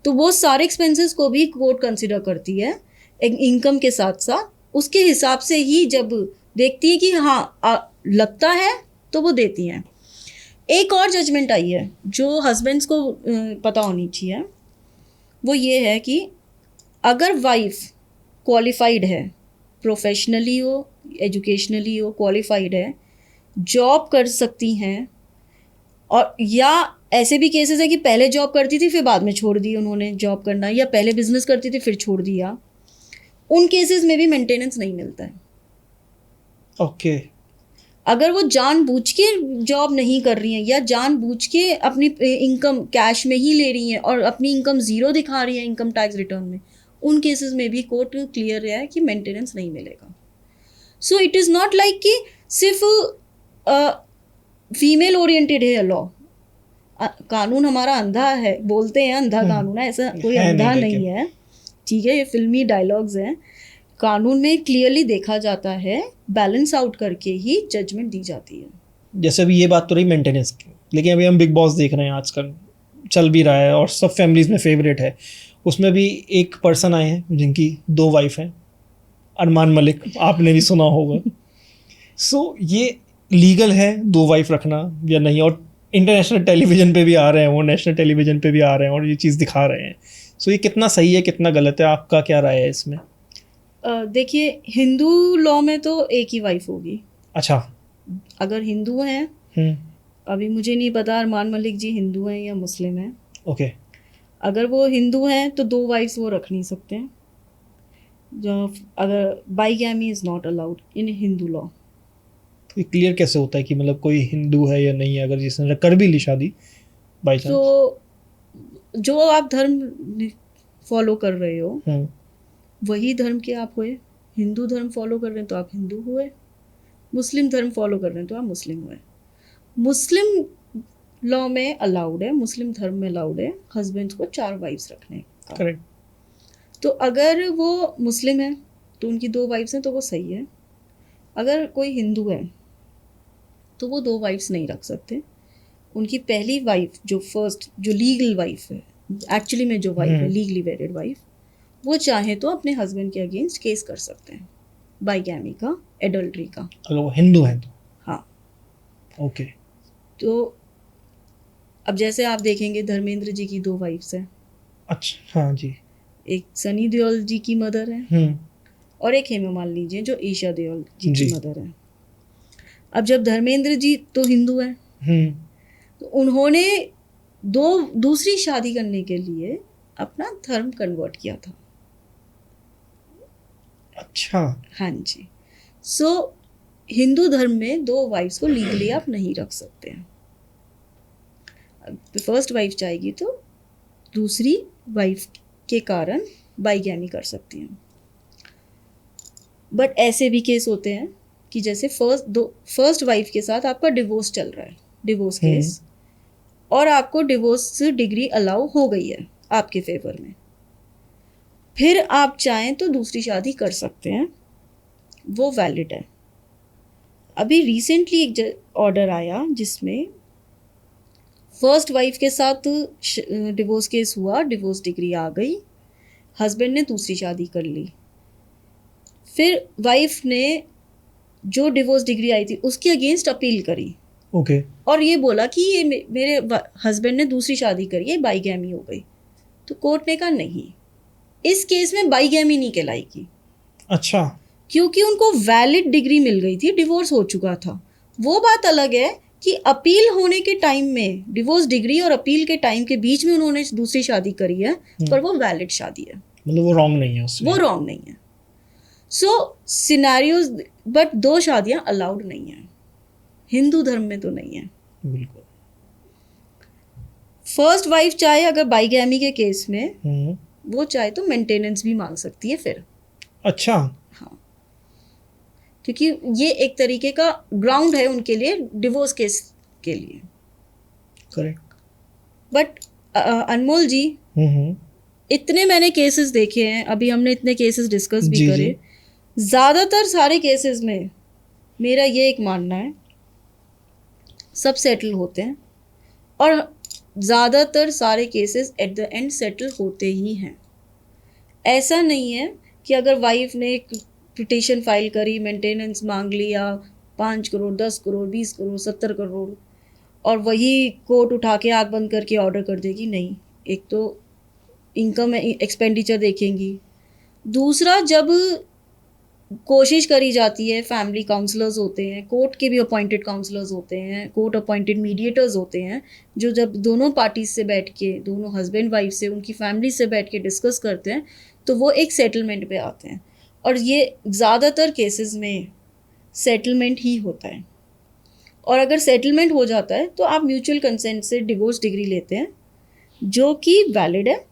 S1: तो वो सारे एक्सपेंसेस को भी कोर्ट कंसिडर करती है एक इनकम के साथ साथ। उसके हिसाब से ही जब देखती है कि हाँ लगता है तो वो देती हैं। एक और जजमेंट आई है जो हस्बैंड्स को पता होनी चाहिए, वो ये है कि अगर वाइफ क्वालिफाइड है, प्रोफेशनली हो, एजुकेशनली हो, क्वालिफाइड है, जॉब कर सकती हैं, और या ऐसे भी केसेस है कि पहले जॉब करती थी फिर बाद में छोड़ दी उन्होंने जॉब करना, या पहले बिजनेस करती थी फिर छोड़ दिया, उन केसेस में भी मेंटेनेंस नहीं मिलता है।
S2: ओके।
S1: अगर वो जानबूझ के जॉब नहीं कर रही हैं या जानबूझ के अपनी इनकम कैश में ही ले रही हैं और अपनी इनकम ज़ीरो दिखा रही हैं इनकम टैक्स रिटर्न में, उन केसेस में भी कोर्ट क्लियर है कि मेंटेनेंस नहीं मिलेगा। So it is not like कि सिर्फ फीमेल ओरिएंटेड है लॉ, कानून हमारा अंधा है, बोलते हैं अंधा कानून है, ऐसा कोई अंधा नहीं है, ठीक है, ये फिल्मी डायलॉग्स हैं। कानून में क्लियरली देखा जाता है बैलेंस आउट करके ही जजमेंट दी जाती है।
S2: जैसे अभी ये बात तो रही मेंटेनेंस की, लेकिन अभी हम बिग बॉस देख रहे हैं, आजकल चल भी रहा है और सब फैमिलीज में फेवरेट है। उसमें भी एक पर्सन आए हैं जिनकी 2 वाइफ हैं, अरमान मलिक, आपने भी सुना होगा। सो ये लीगल है 2 वाइफ रखना या नहीं? और इंटरनेशनल टेलीविजन पे भी आ रहे हैं, वो नेशनल टेलीविजन पे भी आ रहे हैं और ये चीज़ दिखा रहे हैं। सो ये कितना सही है, कितना गलत है, आपका क्या राय है इसमें?
S1: देखिए, हिंदू लॉ में तो एक ही वाइफ होगी।
S2: अच्छा।
S1: अगर हिंदू हैं, अभी मुझे नहीं पता अरमान मलिक जी हिंदू हैं या मुस्लिम हैं।
S2: ओके।
S1: अगर वो हिंदू हैं तो 2 वाइफ्स वो रख नहीं सकते हैं। जो अगर bigamy is not allowed in Hindu law.
S2: तो ये क्लियर कैसे होता है कि मतलब कोई हिंदू है या नहीं है, अगर जिसने कर भी ली शादी बाई चांस?
S1: तो जो आप धर्म फॉलो कर रहे हो वही धर्म के आप हुए। हिंदू धर्म फॉलो कर रहे हैं तो आप हिंदू हुए, मुस्लिम धर्म फॉलो कर रहे हैं तो आप मुस्लिम हुए। मुस्लिम लॉ में अलाउड है, मुस्लिम धर्म में अलाउड है हस्बैंड्स को 4 वाइफ्स रखने का।
S2: करेक्ट।
S1: तो अगर वो मुस्लिम है तो उनकी 2 वाइफ्स हैं तो वो सही है। अगर कोई हिंदू है तो वो 2 वाइफ्स नहीं रख सकते। उनकी पहली वाइफ जो फर्स्ट जो लीगल वाइफ है, एक्चुअली में जो वाइफ है लीगली वेडेड वाइफ, वो चाहे तो अपने हस्बैंड के अगेंस्ट केस कर सकते हैं, बाईगैमी का, एडल्ट्री का।
S2: अगर वो हिंदू हैं तो?
S1: हाँ।
S2: ओके।
S1: तो अब जैसे आप देखेंगे धर्मेंद्र जी की 2 वाइफ्स हैं।
S2: अच्छा, हाँ जी।
S1: एक सनी देओल जी की मदर है और एक हेमा मालिनी जी जो ईशा देओल जी की मदर है। अब जब धर्मेंद्र जी तो हिंदू हैं, तो उन्होंने दूसरी शादी करने के लिए अपना धर्म कन्वर्ट किया था।
S2: अच्छा।
S1: हाँ जी। सो हिंदू धर्म में 2 वाइफ्स को लीगली आप नहीं रख सकते हैं। फर्स्ट वाइफ चाहेगी तो दूसरी वाइफ के कारण बाईगैमी कर सकती हैं। बट ऐसे भी केस होते हैं कि जैसे फर्स्ट वाइफ के साथ आपका डिवोर्स चल रहा है, डिवोर्स केस, और आपको डिवोर्स डिग्री अलाउ हो गई है आपके फेवर में, फिर आप चाहें तो दूसरी शादी कर सकते हैं, वो वैलिड है। अभी रिसेंटली एक ऑर्डर आया जिसमें फर्स्ट वाइफ के साथ डिवोर्स केस हुआ, डिवोर्स डिग्री आ गई, हस्बैंड ने दूसरी शादी कर ली, फिर वाइफ ने जो डिवोर्स डिग्री आई थी उसके अगेंस्ट अपील करी।
S2: ओके।
S1: और ये बोला कि ये मेरे हस्बैंड ने दूसरी शादी करी है, बाईगैमी हो गई। तो कोर्ट ने कहा नहीं, इस केस में बाईगैमी नहीं कहलाएगी।
S2: अच्छा।
S1: क्योंकि उनको वैलिड डिग्री मिल गई थी, डिवोर्स हो चुका था। वो बात अलग है कि अपील होने के टाइम में, डिवोर्स डिग्री और अपील के टाइम के बीच में उन्होंने दूसरी शादी करी है, पर वो वैलिड शादी है,
S2: मतलब वो रॉन्ग नहीं है उसमें।
S1: वो रॉन्ग नहीं है। सो सिनेरियोज, बट 2 शादियां अलाउड नहीं है हिंदू धर्म में, तो नहीं है
S2: बिल्कुल।
S1: फर्स्ट वाइफ चाहे अगर बाईगैमी के केस में वो चाहे तो मेंटेनेंस भी मांग सकती है फिर।
S2: अच्छा।
S1: हाँ, क्योंकि ये एक तरीके का ग्राउंड है उनके लिए डिवोर्स केस के लिए।
S2: करेक्ट।
S1: बट अनमोल जी, इतने मैंने केसेस देखे हैं, अभी हमने इतने केसेस डिस्कस भी करे, ज़्यादातर सारे केसेस में मेरा ये एक मानना है सब सेटल होते हैं, और ज़्यादातर सारे cases at the end settle होते ही हैं। ऐसा नहीं है कि अगर वाइफ ने एक पिटीशन फाइल करी, मेंटेनेंस मांग लिया, 5 करोड़ 10 करोड़ 20 करोड़ 70 करोड़, और वही कोर्ट उठा के आँख बंद करके ऑर्डर कर देगी, नहीं। एक तो इनकम एक्सपेंडिचर देखेंगी, दूसरा जब कोशिश करी जाती है, फैमिली काउंसलर्स होते हैं, कोर्ट के भी अपॉइंटेड काउंसलर्स होते हैं, कोर्ट अपॉइंटेड मीडिएटर्स होते हैं, जो जब दोनों पार्टीज से बैठ के, दोनों हस्बैंड वाइफ से, उनकी फैमिली से बैठ के डिस्कस करते हैं, तो वो एक सेटलमेंट पे आते हैं। और ये ज़्यादातर केसेस में सेटलमेंट ही होता है। और अगर सेटलमेंट हो जाता है तो आप म्यूचुअल कंसेंट से डिवोर्स डिग्री लेते हैं, जो कि वैलिड है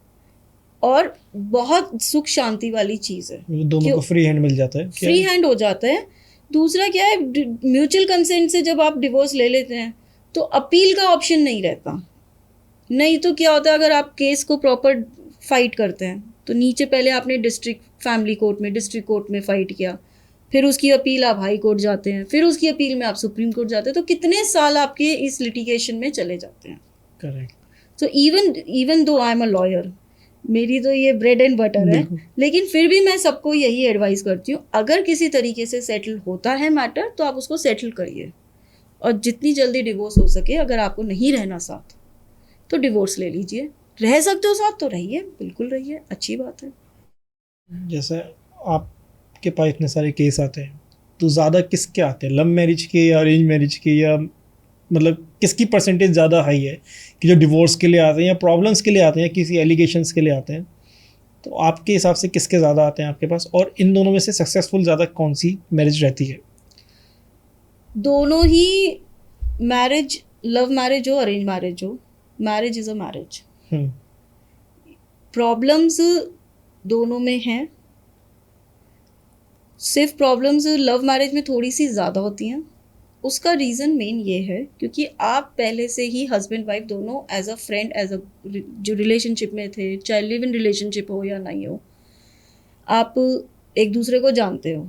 S1: और बहुत सुख शांति वाली चीज़ है।
S2: दोनों को फ्री हैंड मिल जाता है,
S1: फ्री हैंड हो जाता है। दूसरा क्या है, म्यूचुअल कंसेंट से जब आप डिवोर्स ले लेते हैं तो अपील का ऑप्शन नहीं रहता। नहीं तो क्या होता है, अगर आप केस को प्रॉपर फाइट करते हैं तो नीचे पहले आपने डिस्ट्रिक्ट फैमिली कोर्ट में, डिस्ट्रिक्ट कोर्ट में फ़ाइट किया, फिर उसकी अपील आप हाई कोर्ट जाते हैं, फिर उसकी अपील में आप सुप्रीम कोर्ट जाते हैं, तो कितने साल आपके इस लिटिगेशन में चले जाते हैं।
S2: करेक्ट।
S1: तो even though I am a lawyer, मेरी तो ये ब्रेड एंड बटर है, लेकिन फिर भी मैं सबको यही एडवाइस करती हूँ, अगर किसी तरीके से सेटल होता है मैटर तो आप उसको सेटल करिए, और जितनी जल्दी डिवोर्स हो सके। अगर आपको नहीं रहना साथ तो डिवोर्स ले लीजिए, रह सकते हो साथ तो रहिए, बिल्कुल रहिए, अच्छी बात है।
S2: जैसे आपके पास इतने सारे केस आते हैं, तो ज़्यादा किसके आते हैं, लव मैरिज के या अरेंज मैरिज के, या मतलब किसकी परसेंटेज ज़्यादा हाई है कि जो डिवोर्स के लिए आते हैं या प्रॉब्लम्स के लिए आते हैं, किसी एलिगेशंस के लिए आते हैं? तो आपके हिसाब से किसके ज़्यादा आते हैं आपके पास, और इन दोनों में से सक्सेसफुल ज़्यादा कौन सी मैरिज रहती है?
S1: दोनों ही मैरिज, लव मैरिज हो अरेंज मैरिज हो, marriage is a marriage. Problems दोनों में हैं, सिर्फ प्रॉब्लम्स लव मैरिज में थोड़ी सी ज़्यादा होती हैं। उसका रीज़न मेन ये है क्योंकि आप पहले से ही हस्बैंड वाइफ दोनों as a friend, as a जो रिलेशनशिप में थे, चाहे लिव इन रिलेशनशिप हो या नहीं हो, आप एक दूसरे को जानते हो।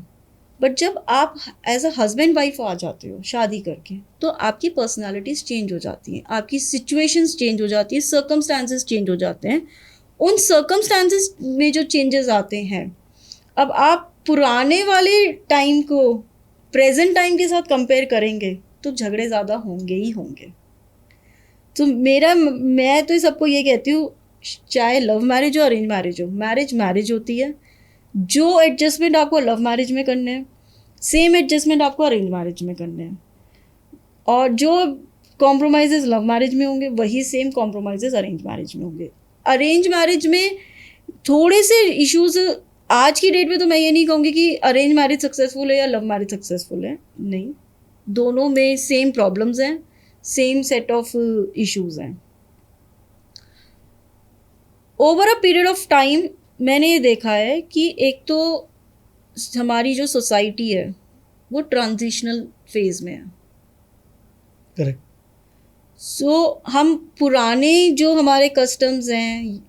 S1: बट जब आप एज अ हस्बैंड वाइफ आ जाते हो शादी करके, तो आपकी पर्सनालिटीज़ चेंज हो जाती हैं, आपकी सिचुएशंस चेंज हो जाती हैं, सर्कमस्टांसेस चेंज हो जाते हैं। उन सर्कमस्टांसेस में जो चेंजेस आते हैं, अब आप पुराने वाले टाइम को प्रेजेंट टाइम के साथ कंपेयर करेंगे तो झगड़े ज़्यादा होंगे ही होंगे। तो मैं तो सबको ये कहती हूँ, चाहे लव मैरिज हो अरेंज मैरिज हो, मैरिज मैरिज होती है। जो एडजस्टमेंट आपको लव मैरिज में करने हैं, सेम एडजस्टमेंट आपको अरेंज मैरिज में करने हैं, और जो कॉम्प्रोमाइज़ेस लव मैरिज में होंगे वही सेम कॉम्प्रोमाइज़ेस अरेंज मैरिज में होंगे। अरेंज मैरिज में थोड़े से इश्यूज, आज की डेट में तो मैं ये नहीं कहूँगी कि अरेंज मैरिज सक्सेसफुल है या लव मैरिज सक्सेसफुल है, नहीं, दोनों में सेम प्रॉब्लम्स हैं, सेम सेट ऑफ इश्यूज हैं। Over a period of time मैंने ये देखा है कि एक तो हमारी जो सोसाइटी है वो ट्रांजिशनल फेज में है।
S2: करेक्ट।
S1: सो हम पुराने जो हमारे कस्टम्स हैं,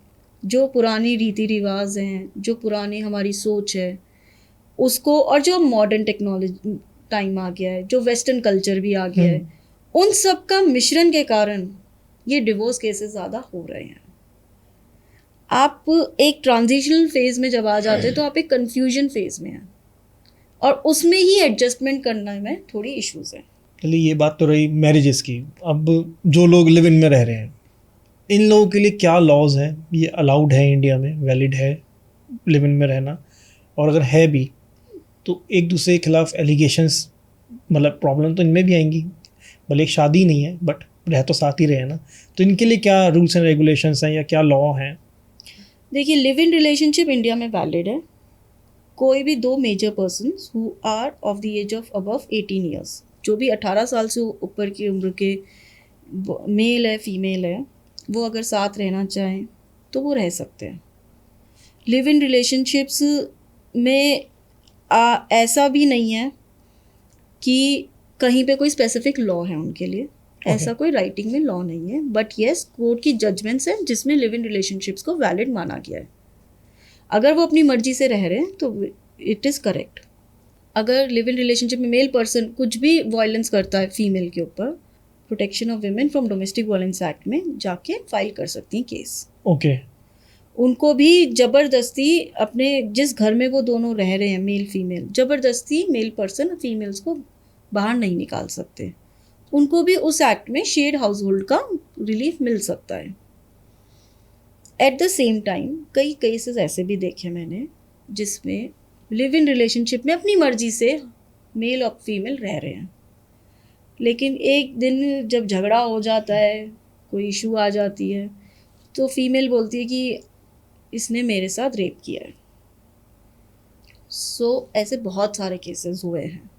S1: जो पुरानी रीति रिवाज हैं, जो पुरानी हमारी सोच है उसको, और जो मॉडर्न टेक्नोलॉजी टाइम आ गया है, जो वेस्टर्न कल्चर भी आ गया है, उन सब का मिश्रण के कारण ये डिवोर्स केसेस ज़्यादा हो रहे हैं। आप एक ट्रांजिशनल फेज में जब आ जाते हैं तो आप एक कन्फ्यूजन फेज में हैं, और उसमें ही एडजस्टमेंट करने में थोड़ी इश्यूज हैं।
S2: चलिए, ये बात तो रही मैरिजेस की। अब जो लोग लिव इन में रह रहे हैं, इन लोगों के लिए क्या लॉज हैं? ये अलाउड है इंडिया में, वैलिड है लिव इन में रहना? और अगर है भी तो एक दूसरे के खिलाफ एलिगेशंस, मतलब प्रॉब्लम तो इनमें भी आएंगी, भले एक शादी नहीं है बट रह तो साथ ही रहे ना, तो इनके लिए क्या रूल्स एंड रेगुलेशंस हैं या क्या लॉ हैं?
S1: देखिए, लिव इन रिलेशनशिप इंडिया में वैलिड है। कोई भी दो major persons who are of the age of above 18 years, जो भी 18 साल से ऊपर की उम्र के मेल है फीमेल है, वो अगर साथ रहना चाहें तो वो रह सकते हैं। लिव इन रिलेशनशिप्स में ऐसा भी नहीं है कि कहीं पे कोई स्पेसिफिक लॉ है उनके लिए, ऐसा कोई राइटिंग में लॉ नहीं है। बट येस, कोर्ट की जजमेंट्स हैं जिसमें लिव इन रिलेशनशिप्स को वैलिड माना गया है। अगर वो अपनी मर्जी से रह रहे हैं तो इट इज़ करेक्ट। अगर लिव इन रिलेशनशिप में मेल पर्सन कुछ भी वायलेंस करता है फीमेल के ऊपर, protection of women from domestic violence act में जाके फाइल कर सकती हैं केस।
S2: ओके।
S1: उनको भी ज़बरदस्ती अपने जिस घर में वो दोनों रह रहे हैं मेल फीमेल, ज़बरदस्ती मेल पर्सन फीमेल्स को बाहर नहीं निकाल सकते। उनको भी उस एक्ट में शेयर्ड हाउस होल्ड का रिलीफ मिल सकता है। एट द सेम टाइम कई केसेस ऐसे भी देखे मैंने जिसमें लिव इन रिलेशनशिप में अपनी मर्जी से मेल और फीमेल रह रहे हैं, लेकिन एक दिन जब झगड़ा हो जाता है, कोई इशू आ जाती है, तो फीमेल बोलती है कि इसने मेरे साथ रेप किया है। सो ऐसे बहुत सारे केसेस हुए हैं।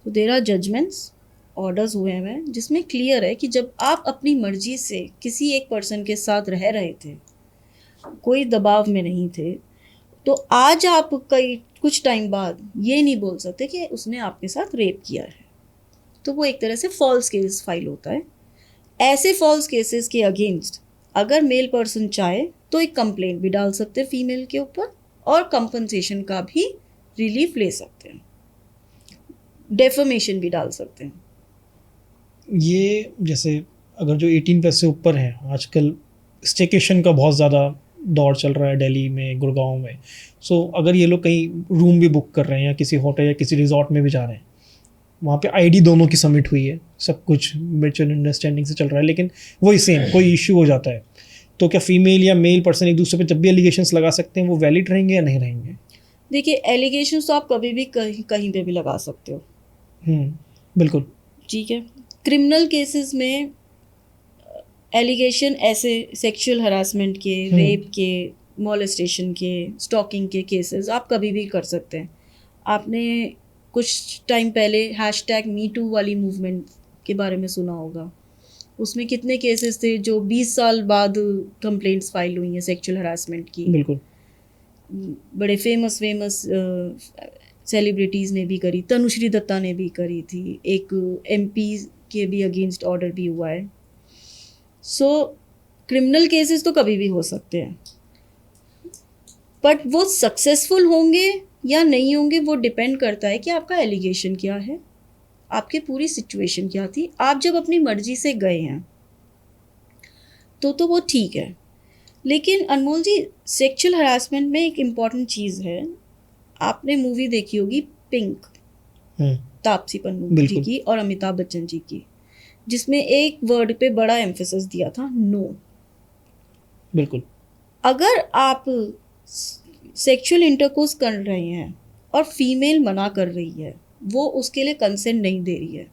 S1: तो देयर आर जजमेंट्स, ऑर्डर्स हुए हैं जिसमें क्लियर है कि जब आप अपनी मर्जी से किसी एक पर्सन के साथ रह रहे थे, कोई दबाव में नहीं थे, तो आज आप कुछ टाइम बाद ये नहीं बोल सकते कि उसने आपके साथ रेप किया है। तो वो एक तरह से फॉल्स केस फाइल होता है। ऐसे फॉल्स केसेस के अगेंस्ट अगर मेल पर्सन चाहे तो एक कंप्लेंट भी डाल सकते हैं फीमेल के ऊपर, और कंपनसेशन का भी रिलीफ ले सकते हैं। डेफमेशन भी डाल सकते हैं।
S2: ये जैसे अगर जो 18 प्लस से ऊपर है, आजकल स्टेकेशन का बहुत ज़्यादा दौर चल रहा है दिल्ली में, गुड़गांव में। सो अगर ये लोग कहीं रूम भी बुक कर रहे हैं या किसी होटल या किसी रिजॉर्ट में भी जा रहे हैं, वहाँ पे आईडी दोनों की सबमिट हुई है, सब कुछ म्यूचुअल अंडरस्टैंडिंग से चल रहा है, लेकिन वही सेम कोई इशू हो जाता है, तो क्या फीमेल या मेल पर्सन एक दूसरे पे जब भी एलिगेशंस लगा सकते हैं, वो वैलिड रहेंगे या नहीं रहेंगे?
S1: देखिए, एलिगेशंस तो आप कभी भी कहीं पे भी लगा सकते हो।
S2: बिल्कुल
S1: ठीक है। क्रिमिनल केसेस में एलिगेशन ऐसे सेक्सुअल हरासमेंट के, रेप के, मॉलेस्टेशन के, स्टॉकिंग के केसेस आप कभी भी कर सकते हैं। आपने कुछ टाइम पहले #MeToo वाली मूवमेंट के बारे में सुना होगा। उसमें कितने केसेस थे जो 20 साल बाद कंप्लेंट्स फाइल हुई हैं सेक्सुअल हरासमेंट की।
S2: बिल्कुल।
S1: बड़े फेमस सेलिब्रिटीज़ ने भी करी, तनुश्री दत्ता ने भी करी थी, एक MP के भी अगेंस्ट ऑर्डर भी हुआ है। सो क्रिमिनल केसेस तो कभी भी हो सकते हैं, बट वो सक्सेसफुल होंगे या नहीं होंगे वो डिपेंड करता है कि आपका एलिगेशन क्या है, आपकी पूरी सिचुएशन क्या थी। आप जब अपनी मर्जी से गए हैं तो वो ठीक है। लेकिन अनमोल जी, सेक्सुअल हरासमेंट में एक इम्पॉर्टेंट चीज़ है, आपने मूवी देखी होगी पिंक, तापसी पन्नू जी की और अमिताभ बच्चन जी की, जिसमें एक वर्ड पे बड़ा एम्फेसिस दिया था, नो।
S2: बिल्कुल।
S1: अगर आप सेक्सुअल इंटरकोर्स कर रहे हैं और फीमेल मना कर रही है, वो उसके लिए कंसेंट नहीं दे रही है,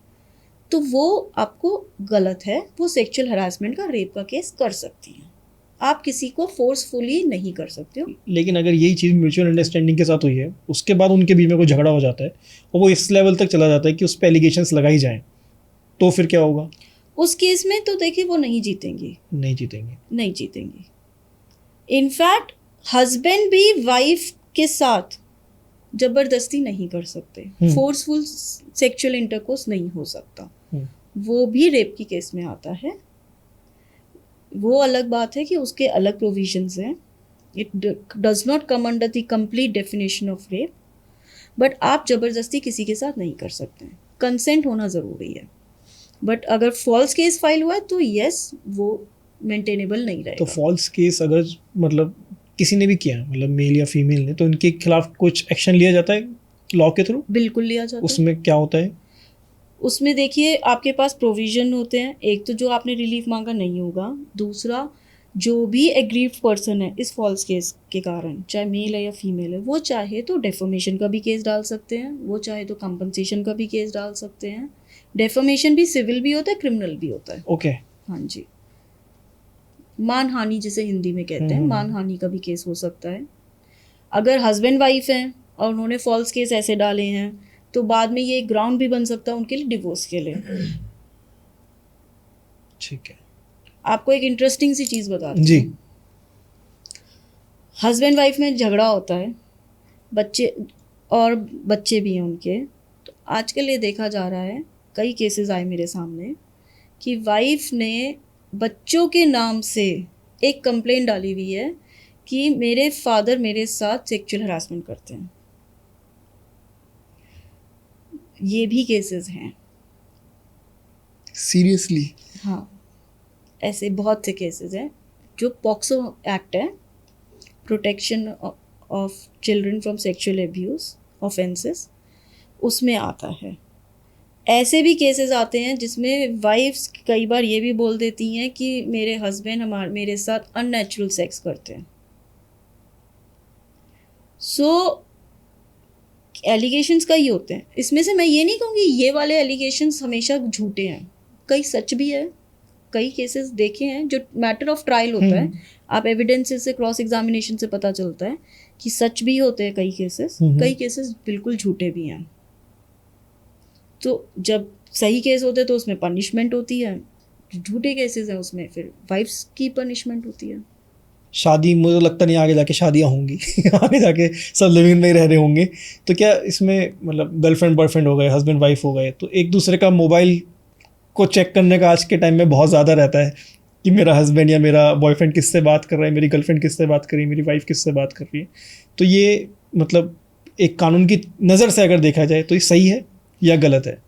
S1: तो वो आपको गलत है, वो सेक्सुअल हरासमेंट का, रेप का केस कर सकती हैं। आप किसी को फोर्सफुली नहीं कर सकते हो।
S2: लेकिन अगर यही चीज़ म्यूचुअल अंडरस्टैंडिंग के साथ हुई है, उसके बाद उनके बीच में कोई झगड़ा हो जाता है और वो इस लेवल तक चला जाता है कि उस पर एलिगेशंस लगाई जाएं, तो फिर क्या होगा?
S1: उस केस में तो देखिए वो नहीं जीतेंगी। इनफैक्ट हस्बैंड भी वाइफ के साथ जबरदस्ती नहीं कर सकते, फोर्सफुल सेक्सुअल इंटरकोर्स नहीं हो सकता, वो भी रेप की केस में आता है। वो अलग बात है कि उसके अलग प्रोविजंस हैं, it does not come under the complete definition of rape, but आप जबरदस्ती किसी के साथ नहीं कर सकते हैं, कंसेंट होना ज़रूरी है। बट अगर फॉल्स केस फाइल हुआ है तो यस, वो मेंटेनेबल नहीं रहेगा।
S2: तो फॉल्स केस अगर मतलब किसी ने भी किया, मतलब मेल या फीमेल ने, तो उनके खिलाफ कुछ एक्शन लिया जाता है लॉ के थ्रू?
S1: बिल्कुल लिया जाता है।
S2: उसमें क्या होता है?
S1: उसमें देखिए आपके पास प्रोविज़न होते हैं, एक तो जो आपने रिलीफ मांगा नहीं होगा, दूसरा जो भी एग्रीव्ड पर्सन है इस फॉल्स केस के कारण, चाहे मेल है या फीमेल है, वो चाहे तो डेफमेशन का भी केस डाल सकते हैं, वो चाहे तो कंपनसेशन का भी केस डाल सकते हैं। डेफमेशन भी सिविल भी होता है, क्रिमिनल भी होता है।
S2: ओके।
S1: हाँ जी, मानहानि जिसे हिंदी में कहते हैं, मानहानि का भी केस हो सकता है। अगर हस्बैंड वाइफ हैं और उन्होंने फॉल्स केस ऐसे डाले हैं तो बाद में ये एक ग्राउंड भी बन सकता है उनके लिए डिवोर्स के लिए।
S2: ठीक है।
S1: आपको एक इंटरेस्टिंग सी चीज़ बताती
S2: जी।
S1: हूँ। हस्बैंड वाइफ में झगड़ा होता है, बच्चे भी हैं उनके, तो आजकल ये देखा जा रहा है, कई केसेस आए मेरे सामने कि वाइफ ने बच्चों के नाम से एक कंप्लेंट डाली हुई है कि मेरे फादर मेरे साथ सेक्सुअल हरासमेंट करते हैं। ये भी केसेस हैं।
S2: सीरियसली?
S1: हाँ, ऐसे बहुत से केसेस हैं। जो पॉक्सो एक्ट है, protection of children from sexual abuse offences, उसमें आता है। ऐसे भी केसेस आते हैं जिसमें वाइफ्स कई बार ये भी बोल देती हैं कि मेरे हस्बैंड मेरे साथ अननेचुरल सेक्स करते हैं। सो एलिगेशंस कई होते हैं। इसमें से मैं ये नहीं कहूँगी ये वाले एलिगेशंस हमेशा झूठे हैं, कई सच भी है। कई केसेस देखे हैं जो मैटर ऑफ ट्रायल होता है, आप एविडेंसेस से, क्रॉस एग्जामिनेशन से पता चलता है कि सच भी होते हैं कई केसेस बिल्कुल झूठे भी हैं। तो जब सही केस होते हैं तो उसमें पनिशमेंट होती है, झूठे केसेस हैं उसमें फिर वाइफ्स की पनिशमेंट होती है।
S2: शादी, मुझे लगता नहीं आगे जाके शादियाँ होंगी आगे जाके सब लिविंग में ही रह रहे होंगे। तो क्या इसमें मतलब गर्लफ्रेंड बॉयफ्रेंड हो गए, हस्बैंड वाइफ हो गए, तो एक दूसरे का मोबाइल को चेक करने का आज के टाइम में बहुत ज़्यादा रहता है कि मेरा हस्बैंड या मेरा बॉयफ्रेंड किससे बात कर रहा है, मेरी गर्लफ्रेंड किससे बात कर रही है, मेरी वाइफ किससे बात कर रही है। तो ये मतलब एक कानून की नज़र से अगर देखा जाए तो ये सही है या गलत है?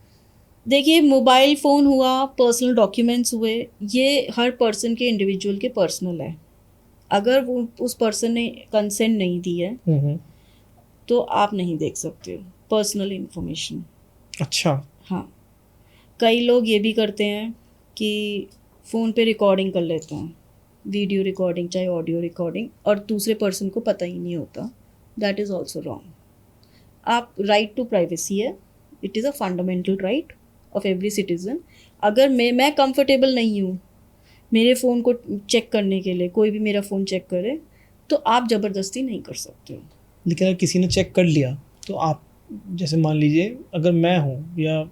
S1: देखिए, मोबाइल फ़ोन हुआ, पर्सनल डॉक्यूमेंट्स हुए, ये हर पर्सन के इंडिविजुअल के पर्सनल है। अगर वो उस पर्सन ने कंसेंट नहीं दी है तो आप नहीं देख सकते हो पर्सनल इन्फॉर्मेशन।
S2: अच्छा।
S1: हाँ, कई लोग ये भी करते हैं कि फ़ोन पे रिकॉर्डिंग कर लेते हैं, वीडियो रिकॉर्डिंग चाहे ऑडियो रिकॉर्डिंग, और दूसरे पर्सन को पता ही नहीं होता। That is also wrong. आप राइट टू प्राइवेसी है, it is a fundamental right of every citizen. अगर मैं कंफर्टेबल नहीं हूँ मेरे फ़ोन को चेक करने के लिए, कोई भी मेरा फ़ोन चेक करे, तो आप ज़बरदस्ती नहीं कर सकते हो।
S2: लेकिन अगर किसी ने चेक कर लिया तो आप, जैसे मान लीजिए अगर मैं हूँ या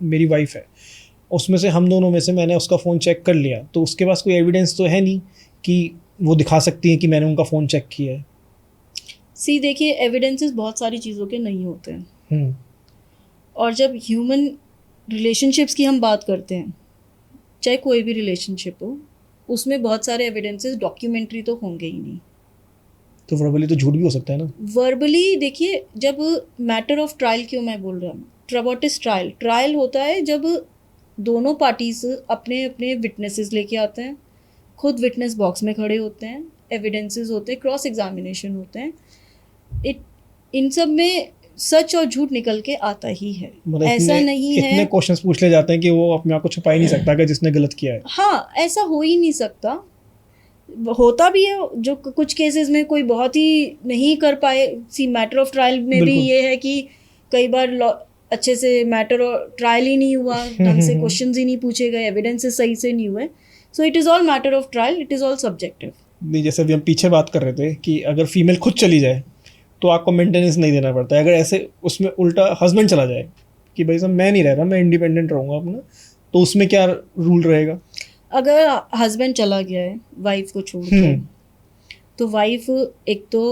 S2: मेरी वाइफ है, उसमें से हम दोनों में से मैंने उसका फ़ोन चेक कर लिया, तो उसके पास कोई एविडेंस तो है नहीं कि वो दिखा सकती है कि मैंने उनका फ़ोन चेक किया है।
S1: सी देखिए, एविडेंसेस बहुत सारी चीज़ों के नहीं होते हैं, और जब ह्यूमन रिलेशनशिप्स की हम बात करते हैं, चाहे कोई भी रिलेशनशिप हो, उसमें बहुत सारे एविडेंसेस डॉक्यूमेंट्री तो होंगे ही नहीं।
S2: तो वर्बली तो झूठ भी हो सकता है ना?
S1: वर्बली देखिए, जब मैटर ऑफ ट्रायल, क्यों मैं बोल रहा हूँ, व्हाट इज ट्रायल? ट्रायल होता है जब दोनों पार्टीज अपने अपने विटनेसेस लेके आते हैं, खुद विटनेस बॉक्स में खड़े होते हैं, एविडेंसेस होते हैं, क्रॉस एग्जामिनेशन होते हैं। इन सब में सच और झूठ निकल के आता ही है।
S2: मतलब
S1: ऐसा नहीं है,
S2: इतने क्वेश्चंस पूछ ले जाते हैं कि वो अपने आप को छुपा ही नहीं सकता कि जिसने गलत किया है।
S1: हाँ, ऐसा हो ही नहीं सकता। होता भी है, जो कुछ केसेस में कोई बहुत ही नहीं कर पाए। सी मैटर ऑफ ट्रायल में भी ये है कि कई बार अच्छे से मैटर और ट्रायल ही नहीं हुआ, ढंग से क्वेश्चंस ही नहीं पूछे गए, एविडेंसेस सही से नहीं हुए। So it is all matter of trial, it is all subjective.
S2: नहीं, जैसे अभी हम पीछे बात कर रहे थे कि अगर फीमेल खुद चली जाए तो आपको मेंटेनेंस नहीं देना पड़ता है। अगर ऐसे उसमें उल्टा हस्बैंड चला जाए कि भाई साहब मैं नहीं रह रहा, मैं इंडिपेंडेंट रहूँगा अपना, तो उसमें क्या रूल रहेगा?
S1: अगर हस्बैंड चला गया है वाइफ को छोड़ के, तो वाइफ एक तो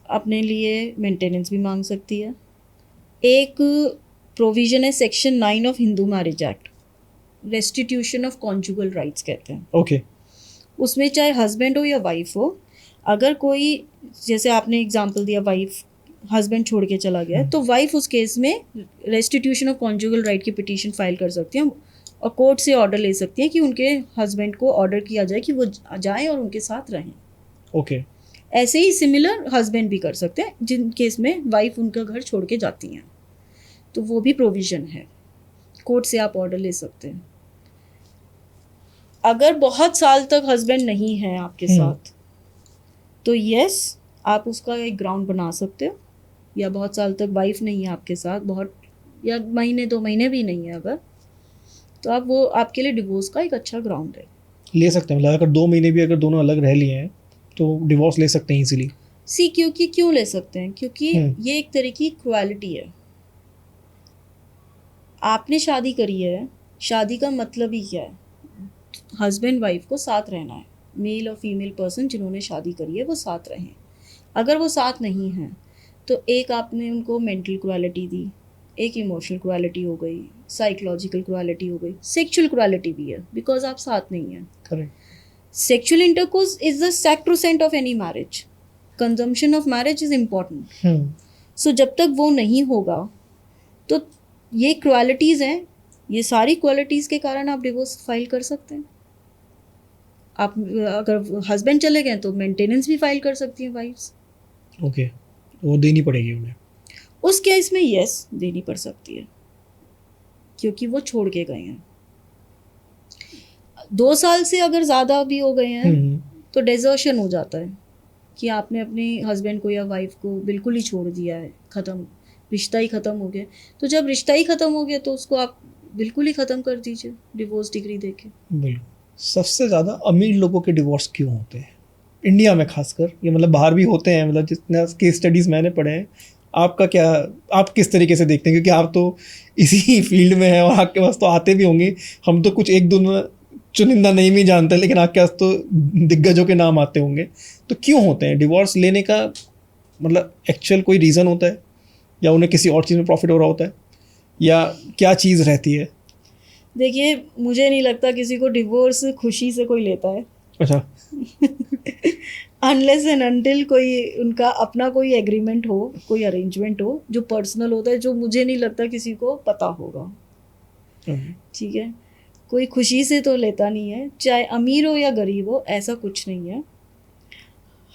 S1: अपने लिए मेंटेनेंस भी मांग सकती है। एक प्रोविजन है section 9 of Hindu marriage act, restitution of conjugal rights कहते हैं।
S2: ओके।
S1: उसमें चाहे हस्बैंड हो या वाइफ हो, अगर कोई, जैसे आपने एग्जांपल दिया वाइफ, हस्बैंड छोड़ के चला गया है, तो वाइफ उस केस में रेस्टिट्यूशन ऑफ कॉन्जुगल राइट की पिटीशन फाइल कर सकती है और कोर्ट से ऑर्डर ले सकती है कि उनके हस्बैंड को ऑर्डर किया जाए कि वो जाएं और उनके साथ रहें।
S2: ओके।
S1: ऐसे ही सिमिलर हस्बैंड भी कर सकते हैं जिन केस में वाइफ उनका घर छोड़ के जाती हैं, तो वो भी प्रोविज़न है, कोर्ट से आप ऑर्डर ले सकते हैं। अगर बहुत साल तक हस्बैंड नहीं है आपके साथ, तो यस, आप उसका एक ग्राउंड बना सकते हो। या बहुत साल तक वाइफ नहीं है आपके साथ, बहुत, या महीने 2 महीने भी नहीं है अगर, तो आप वो आपके लिए डिवोर्स का एक अच्छा ग्राउंड है।
S2: ले सकते हैं, मतलब अगर 2 महीने भी अगर दोनों अलग रह लिए हैं तो डिवोर्स ले सकते हैं इजीली।
S1: क्योंकि क्यों ले सकते हैं? क्योंकि ये एक तरह की इक्वालिटी है। आपने शादी करी है, शादी का मतलब ही क्या है? हस्बैंड वाइफ को साथ रहना है, मेल और फीमेल पर्सन जिन्होंने शादी करी है वो साथ रहें। अगर वो साथ नहीं हैं तो एक आपने उनको मेंटल क्वालिटी दी, एक इमोशनल क्वालिटी हो गई, साइकोलॉजिकल क्वालिटी हो गई, सेक्सुअल क्वालिटी भी है, बिकॉज आप साथ नहीं हैं।
S2: Correct.
S1: Sexual intercourse is the sacrosanct of any marriage, consummation of marriage is important. So जब तक वो नहीं होगा तो ये क्वालिटीज़ हैं, ये सारी क्वालिटीज़ के कारण आप डिवोर्स फाइल कर सकते हैं। आप अगर हस्बैंड चले गए तो मेंटेनेंस भी फाइल कर सकती हैं वाइफ्स।
S2: ओके, वो देनी पड़ेगी उन्हें?
S1: उस केस में यस, देनी पड़ सकती है, क्योंकि वो छोड़ के गए हैं। 2 साल से अगर ज़्यादा भी हो गए हैं तो डेजर्शन हो जाता है कि आपने अपने हस्बैंड को या वाइफ को बिल्कुल ही छोड़ दिया है, ख़त्म, रिश्ता ही ख़त्म हो गया। तो जब रिश्ता ही ख़त्म हो गया तो उसको आप बिल्कुल ही ख़त्म कर दीजिए डिवोर्स डिग्री देके।
S2: बिल्कुल। सबसे ज़्यादा अमीर लोगों के डिवोर्स क्यों होते हैं इंडिया में खासकर? ये मतलब बाहर भी होते हैं, मतलब जितना केस स्टडीज़ मैंने पढ़े हैं, आपका क्या, आप किस तरीके से देखते हैं? क्योंकि आप तो इसी फील्ड में हैं और आपके पास तो आते भी होंगे। हम तो कुछ एक दो चुनिंदा नहीं भी जानते, लेकिन आपके पास तो दिग्गजों के नाम आते होंगे। तो क्यों होते हैं डिवोर्स लेने का? मतलब एक्चुअल कोई रीज़न होता है, या उन्हें किसी और चीज़ में प्रॉफिट हो रहा होता है, या क्या चीज़ रहती है?
S1: देखिए, मुझे नहीं लगता किसी को डिवोर्स खुशी से कोई लेता है।
S2: अच्छा।
S1: अनलेस एंड अनटिल कोई उनका अपना कोई एग्रीमेंट हो, कोई अरेंजमेंट हो जो पर्सनल होता है, जो मुझे नहीं लगता किसी को पता होगा। ठीक है, कोई खुशी से तो लेता नहीं है, चाहे अमीर हो या गरीब हो, ऐसा कुछ नहीं है।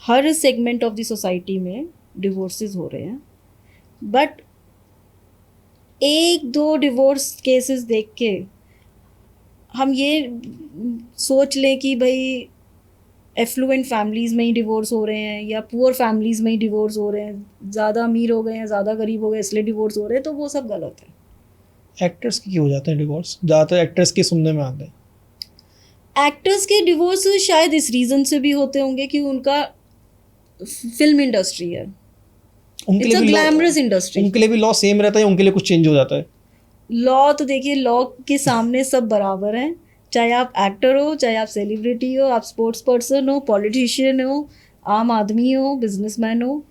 S1: हर सेगमेंट ऑफ द सोसाइटी में डिवोर्सेस हो रहे हैं, बट एक दो डिवोर्स केसेस देख के हम ये सोच लें कि भाई एफ्लुएंट फैमिलीज़ में ही डिवोर्स हो रहे हैं या पुअर फैमिलीज़ में ही डिवोर्स हो रहे हैं, ज़्यादा अमीर हो गए हैं, ज़्यादा गरीब हो गए इसलिए डिवोर्स हो रहे हैं, तो वो सब गलत है।
S2: एक्टर्स की क्यों हो जाते हैं डिवोर्स? ज़्यादातर एक्टर्स के सुनने में आते हैं।
S1: एक्टर्स के डिवोर्स शायद इस रीज़न से भी होते होंगे कि उनका फिल्म इंडस्ट्री है,
S2: उनके
S1: इट्स अ
S2: लिए भी
S1: ग्लैमरस इंडस्ट्री।
S2: उनके लिए भी लॉ सेम रहता है, उनके लिए कुछ चेंज हो जाता है?
S1: लॉ तो देखिए, लॉ के सामने सब बराबर हैं, चाहे आप एक्टर हो, चाहे आप सेलिब्रिटी हो, आप स्पोर्ट्स पर्सन हो, पॉलिटिशियन हो, आम आदमी हो, बिजनेसमैन हो,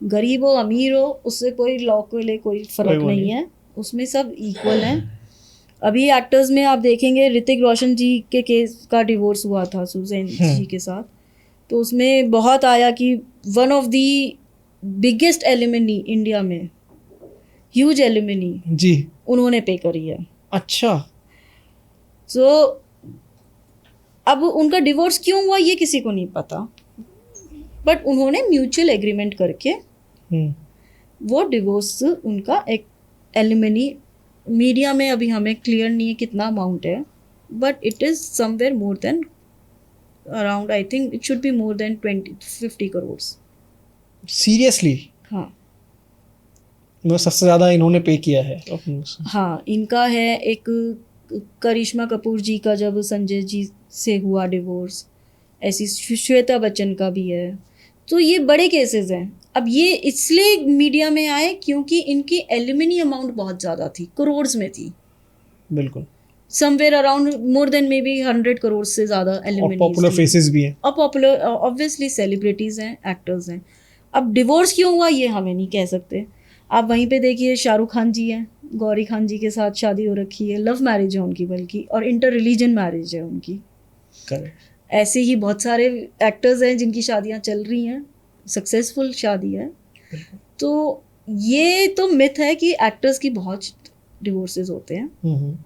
S1: गरीब हो, अमीर हो, उससे कोई लॉ के लिए कोई फ़र्क नहीं है, उसमें सब इक्वल हैं। अभी एक्टर्स में आप देखेंगे, ऋतिक रोशन जी के केस का डिवोर्स हुआ था सुजैन जी के साथ, तो उसमें बहुत आया कि one of the biggest alimony India में, ह्यूज एलिमनी
S2: जी,
S1: उन्होंने पे करी है।
S2: अच्छा।
S1: सो अब उनका डिवोर्स क्यों हुआ ये किसी को नहीं पता, बट उन्होंने म्यूचुअल एग्रीमेंट करके वो डिवोर्स उनका एक एलिमनी, मीडिया में अभी हमें क्लियर नहीं है कितना अमाउंट है, but it is somewhere more than around, I think it should be more than 50 crore.
S2: Seriously?
S1: हाँ
S2: मतलब सबसे ज़्यादा इन्होंने पे किया है?
S1: हाँ, इनका है। एक करिश्मा कपूर जी का जब संजय जी से हुआ डिवोर्स, ऐसी श्वेता बच्चन का भी है, तो ये बड़े केसेस हैं। अब ये इसलिए मीडिया में आए क्योंकि इनकी एलिमनी अमाउंट बहुत ज़्यादा थी, करोड़ में थी।
S2: बिल्कुल।
S1: Somewhere around more than may be 100 crore से ज़्यादा एलिमनी।
S2: और पॉपुलर फेसेस भी हैं,
S1: और पॉपुलर ऑब्वियसली सेलिब्रिटीज़ हैं, एक्टर्स हैं। अब डिवोर्स क्यों हुआ ये हमें नहीं कह सकते। आप वहीं पे देखिए, शाहरुख खान जी हैं, गौरी खान जी के साथ शादी हो रखी है, लव मैरिज है उनकी, बल्कि और इंटर रिलीजन मैरिज है उनकी।
S2: करेक्ट।
S1: ऐसे ही बहुत सारे एक्टर्स हैं जिनकी शादियां चल रही हैं, सक्सेसफुल शादी है। तो ये तो मिथ है कि एक्टर्स की बहुत डिवोर्सेस होते हैं।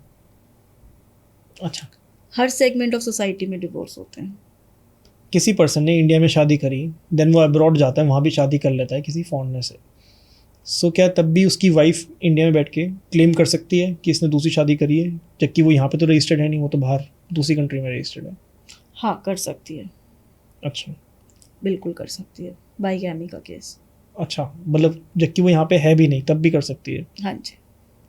S2: अच्छा।
S1: हर सेगमेंट ऑफ सोसाइटी में डिवोर्स होते हैं।
S2: किसी पर्सन ने इंडिया में शादी करी, देन वो अब्रॉड जाता है, वहाँ भी शादी कर लेता है किसी फॉरेनर से, सो क्या तब भी उसकी वाइफ इंडिया में बैठ के क्लेम कर सकती है कि इसने दूसरी शादी करी है, जबकि वो यहाँ पे तो रजिस्टर्ड है नहीं, वो तो बाहर दूसरी कंट्री में रजिस्टर्ड है?
S1: हाँ, कर सकती है।
S2: अच्छा,
S1: बिल्कुल कर सकती है, बाईगैमी का केस।
S2: अच्छा, मतलब जबकि वो यहाँ पे है भी नहीं तब भी कर सकती है?
S1: हाँ जी।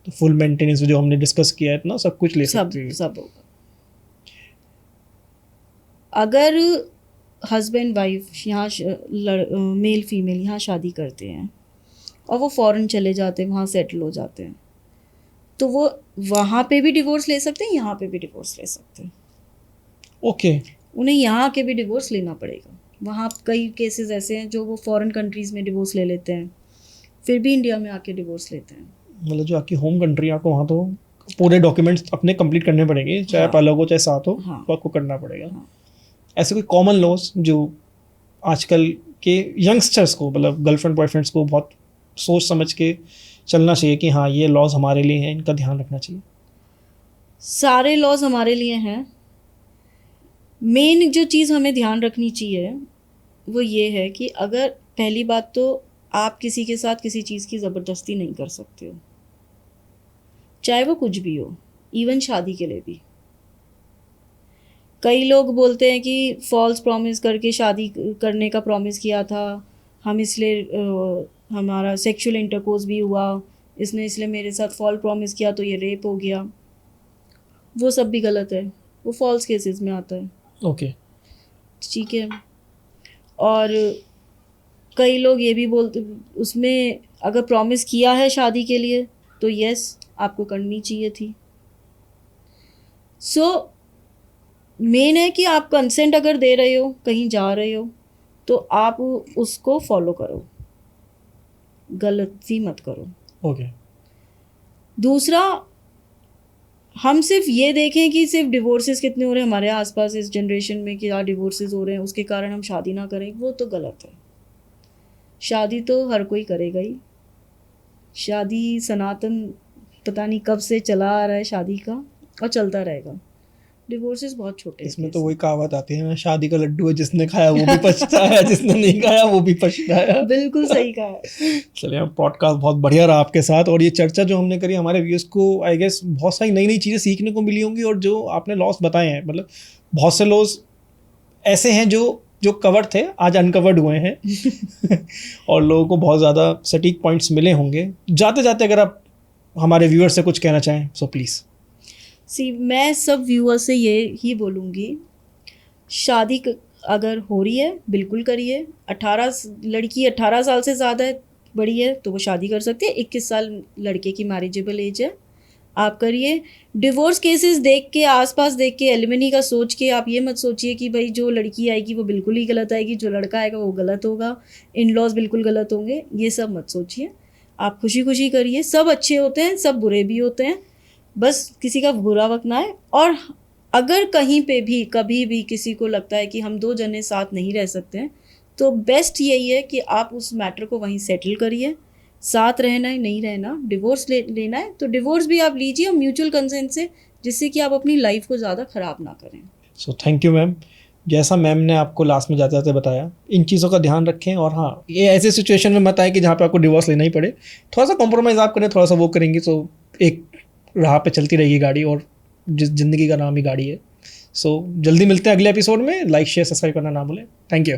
S2: तो फुल मेंटेनेंस जो हमने डिस्कस किया है, इतना सब कुछ ले सकती है?
S1: सब होगा। अगर हस्बैंड वाइफ यहाँ मेल फीमेल यहाँ शादी करते हैं और वो फॉरेन चले जाते हैं, वहाँ सेटल हो जाते हैं, तो वो वहाँ पे भी डिवोर्स ले सकते हैं, यहाँ पे भी डिवोर्स ले सकते हैं।
S2: ओके।
S1: उन्हें यहाँ आके भी डिवोर्स लेना पड़ेगा। वहाँ कई केसेस ऐसे हैं जो वो फॉरेन कंट्रीज़ में डिवोर्स ले लेते हैं, फिर भी इंडिया में आके डिवोर्स लेते हैं।
S2: मतलब जो आपकी होम कंट्री, आपको वहाँ तो पूरे डॉक्यूमेंट्स अपने कंप्लीट करने पड़ेंगे, चाहे आप अलग हो चाहे साथ हो, तो आपको करना पड़ेगा। ऐसे कोई कॉमन लॉज जो आजकल के यंगस्टर्स को, मतलब गर्लफ्रेंड बॉयफ्रेंड्स को बहुत सोच समझ के चलना चाहिए कि हाँ ये लॉज हमारे लिए हैं, इनका ध्यान रखना चाहिए?
S1: सारे लॉज हमारे लिए हैं। मेन जो चीज़ हमें ध्यान रखनी चाहिए वो ये है कि अगर पहली बात तो आप किसी के साथ किसी चीज़ की ज़बरदस्ती नहीं कर सकते हो, चाहे वो कुछ भी हो, इवन शादी के लिए भी। कई लोग बोलते हैं कि फॉल्स प्रॉमिस करके शादी करने का प्रॉमिस किया था, हम इसलिए हमारा सेक्सुअल इंटरकोर्स भी हुआ, इसने इसलिए मेरे साथ फॉल्स प्रॉमिस किया तो ये रेप हो गया। वो सब भी गलत है, वो फॉल्स केसेस में आता है।
S2: ओके,
S1: ठीक है। और कई लोग ये भी बोलते, उसमें अगर प्रॉमिस किया है शादी के लिए तो यस आपको करनी चाहिए थी। सो मेन है कि आप कंसेंट अगर दे रहे हो, कहीं जा रहे हो, तो आप उसको फॉलो करो, गलती मत करो।
S2: ओके।
S1: दूसरा, हम सिर्फ ये देखें कि सिर्फ डिवोर्सेस कितने हो रहे हैं हमारे आसपास इस जनरेशन में, कि डिवोर्सेस हो रहे हैं उसके कारण हम शादी ना करें, वो तो गलत है। शादी तो हर कोई करेगा ही। शादी सनातन पता नहीं कब से चला आ रहा है शादी का, और चलता रहेगा। डिवोर्सेस बहुत छोटे हैं।
S2: इसमें तो वही कहावत आती है, शादी का लड्डू है, जिसने खाया वो भी पछताया, जिसने नहीं खाया वो भी पछताया।
S1: बिल्कुल सही कहा है।
S2: चलिए, पॉडकास्ट बहुत बढ़िया रहा आपके साथ, और ये चर्चा जो हमने करी हमारे व्यूअर्स को आई गेस बहुत सारी नई नई चीज़ें सीखने को मिली होंगी। और जो आपने लॉस बताए हैं, मतलब बहुत से लॉस ऐसे हैं जो कवर थे, आज अनकवर्ड हुए हैं और लोगों को बहुत ज़्यादा सटीक पॉइंट्स मिले होंगे। जाते जाते अगर आप हमारे व्यूअर्स से कुछ कहना चाहें सो प्लीज़।
S1: मैं सब व्यूअर्स से ये ही बोलूँगी, शादी अगर हो रही है बिल्कुल करिए। 18 साल से ज़्यादा बड़ी है तो वो शादी कर सकती है। 21 साल लड़के की मैरिजेबल एज है, आप करिए। डिवोर्स केसेस देख के, आसपास देख के, एलिमनी का सोच के आप ये मत सोचिए कि भाई जो लड़की आएगी वो बिल्कुल ही गलत आएगी, जो लड़का आएगा वो गलत होगा, इन लॉज बिल्कुल गलत होंगे, ये सब मत सोचिए। आप खुशी खुशी करिए। सब अच्छे होते हैं, सब बुरे भी होते हैं, बस किसी का बुरा वक्त ना आए। और अगर कहीं पे भी कभी भी किसी को लगता है कि हम 2 जने साथ नहीं रह सकते हैं, तो बेस्ट यही है कि आप उस मैटर को वहीं सेटल करिए। साथ रहना है, नहीं रहना, डिवोर्स लेना है तो डिवोर्स भी आप लीजिए म्यूचुअल कंसेंट से, जिससे कि आप अपनी लाइफ को ज़्यादा ख़राब ना करें।
S2: So thank you ma'am. जैसा मैम ने आपको लास्ट में जाते जाते बताया, इन चीज़ों का ध्यान रखें। और हाँ, ये ऐसे सिचुएशन में मत आए कि जहाँ पे आपको डिवोर्स लेना ही पड़े। थोड़ा सा कॉम्प्रोमाइज़ आप करें, थोड़ा सा वो करेंगे तो एक राह पे चलती रहेगी गाड़ी, और जिस ज़िंदगी का नाम ही गाड़ी है। सो जल्दी मिलते हैं अगले एपिसोड में। लाइक शेयर सब्सक्राइब करना ना भूलें। Thank you.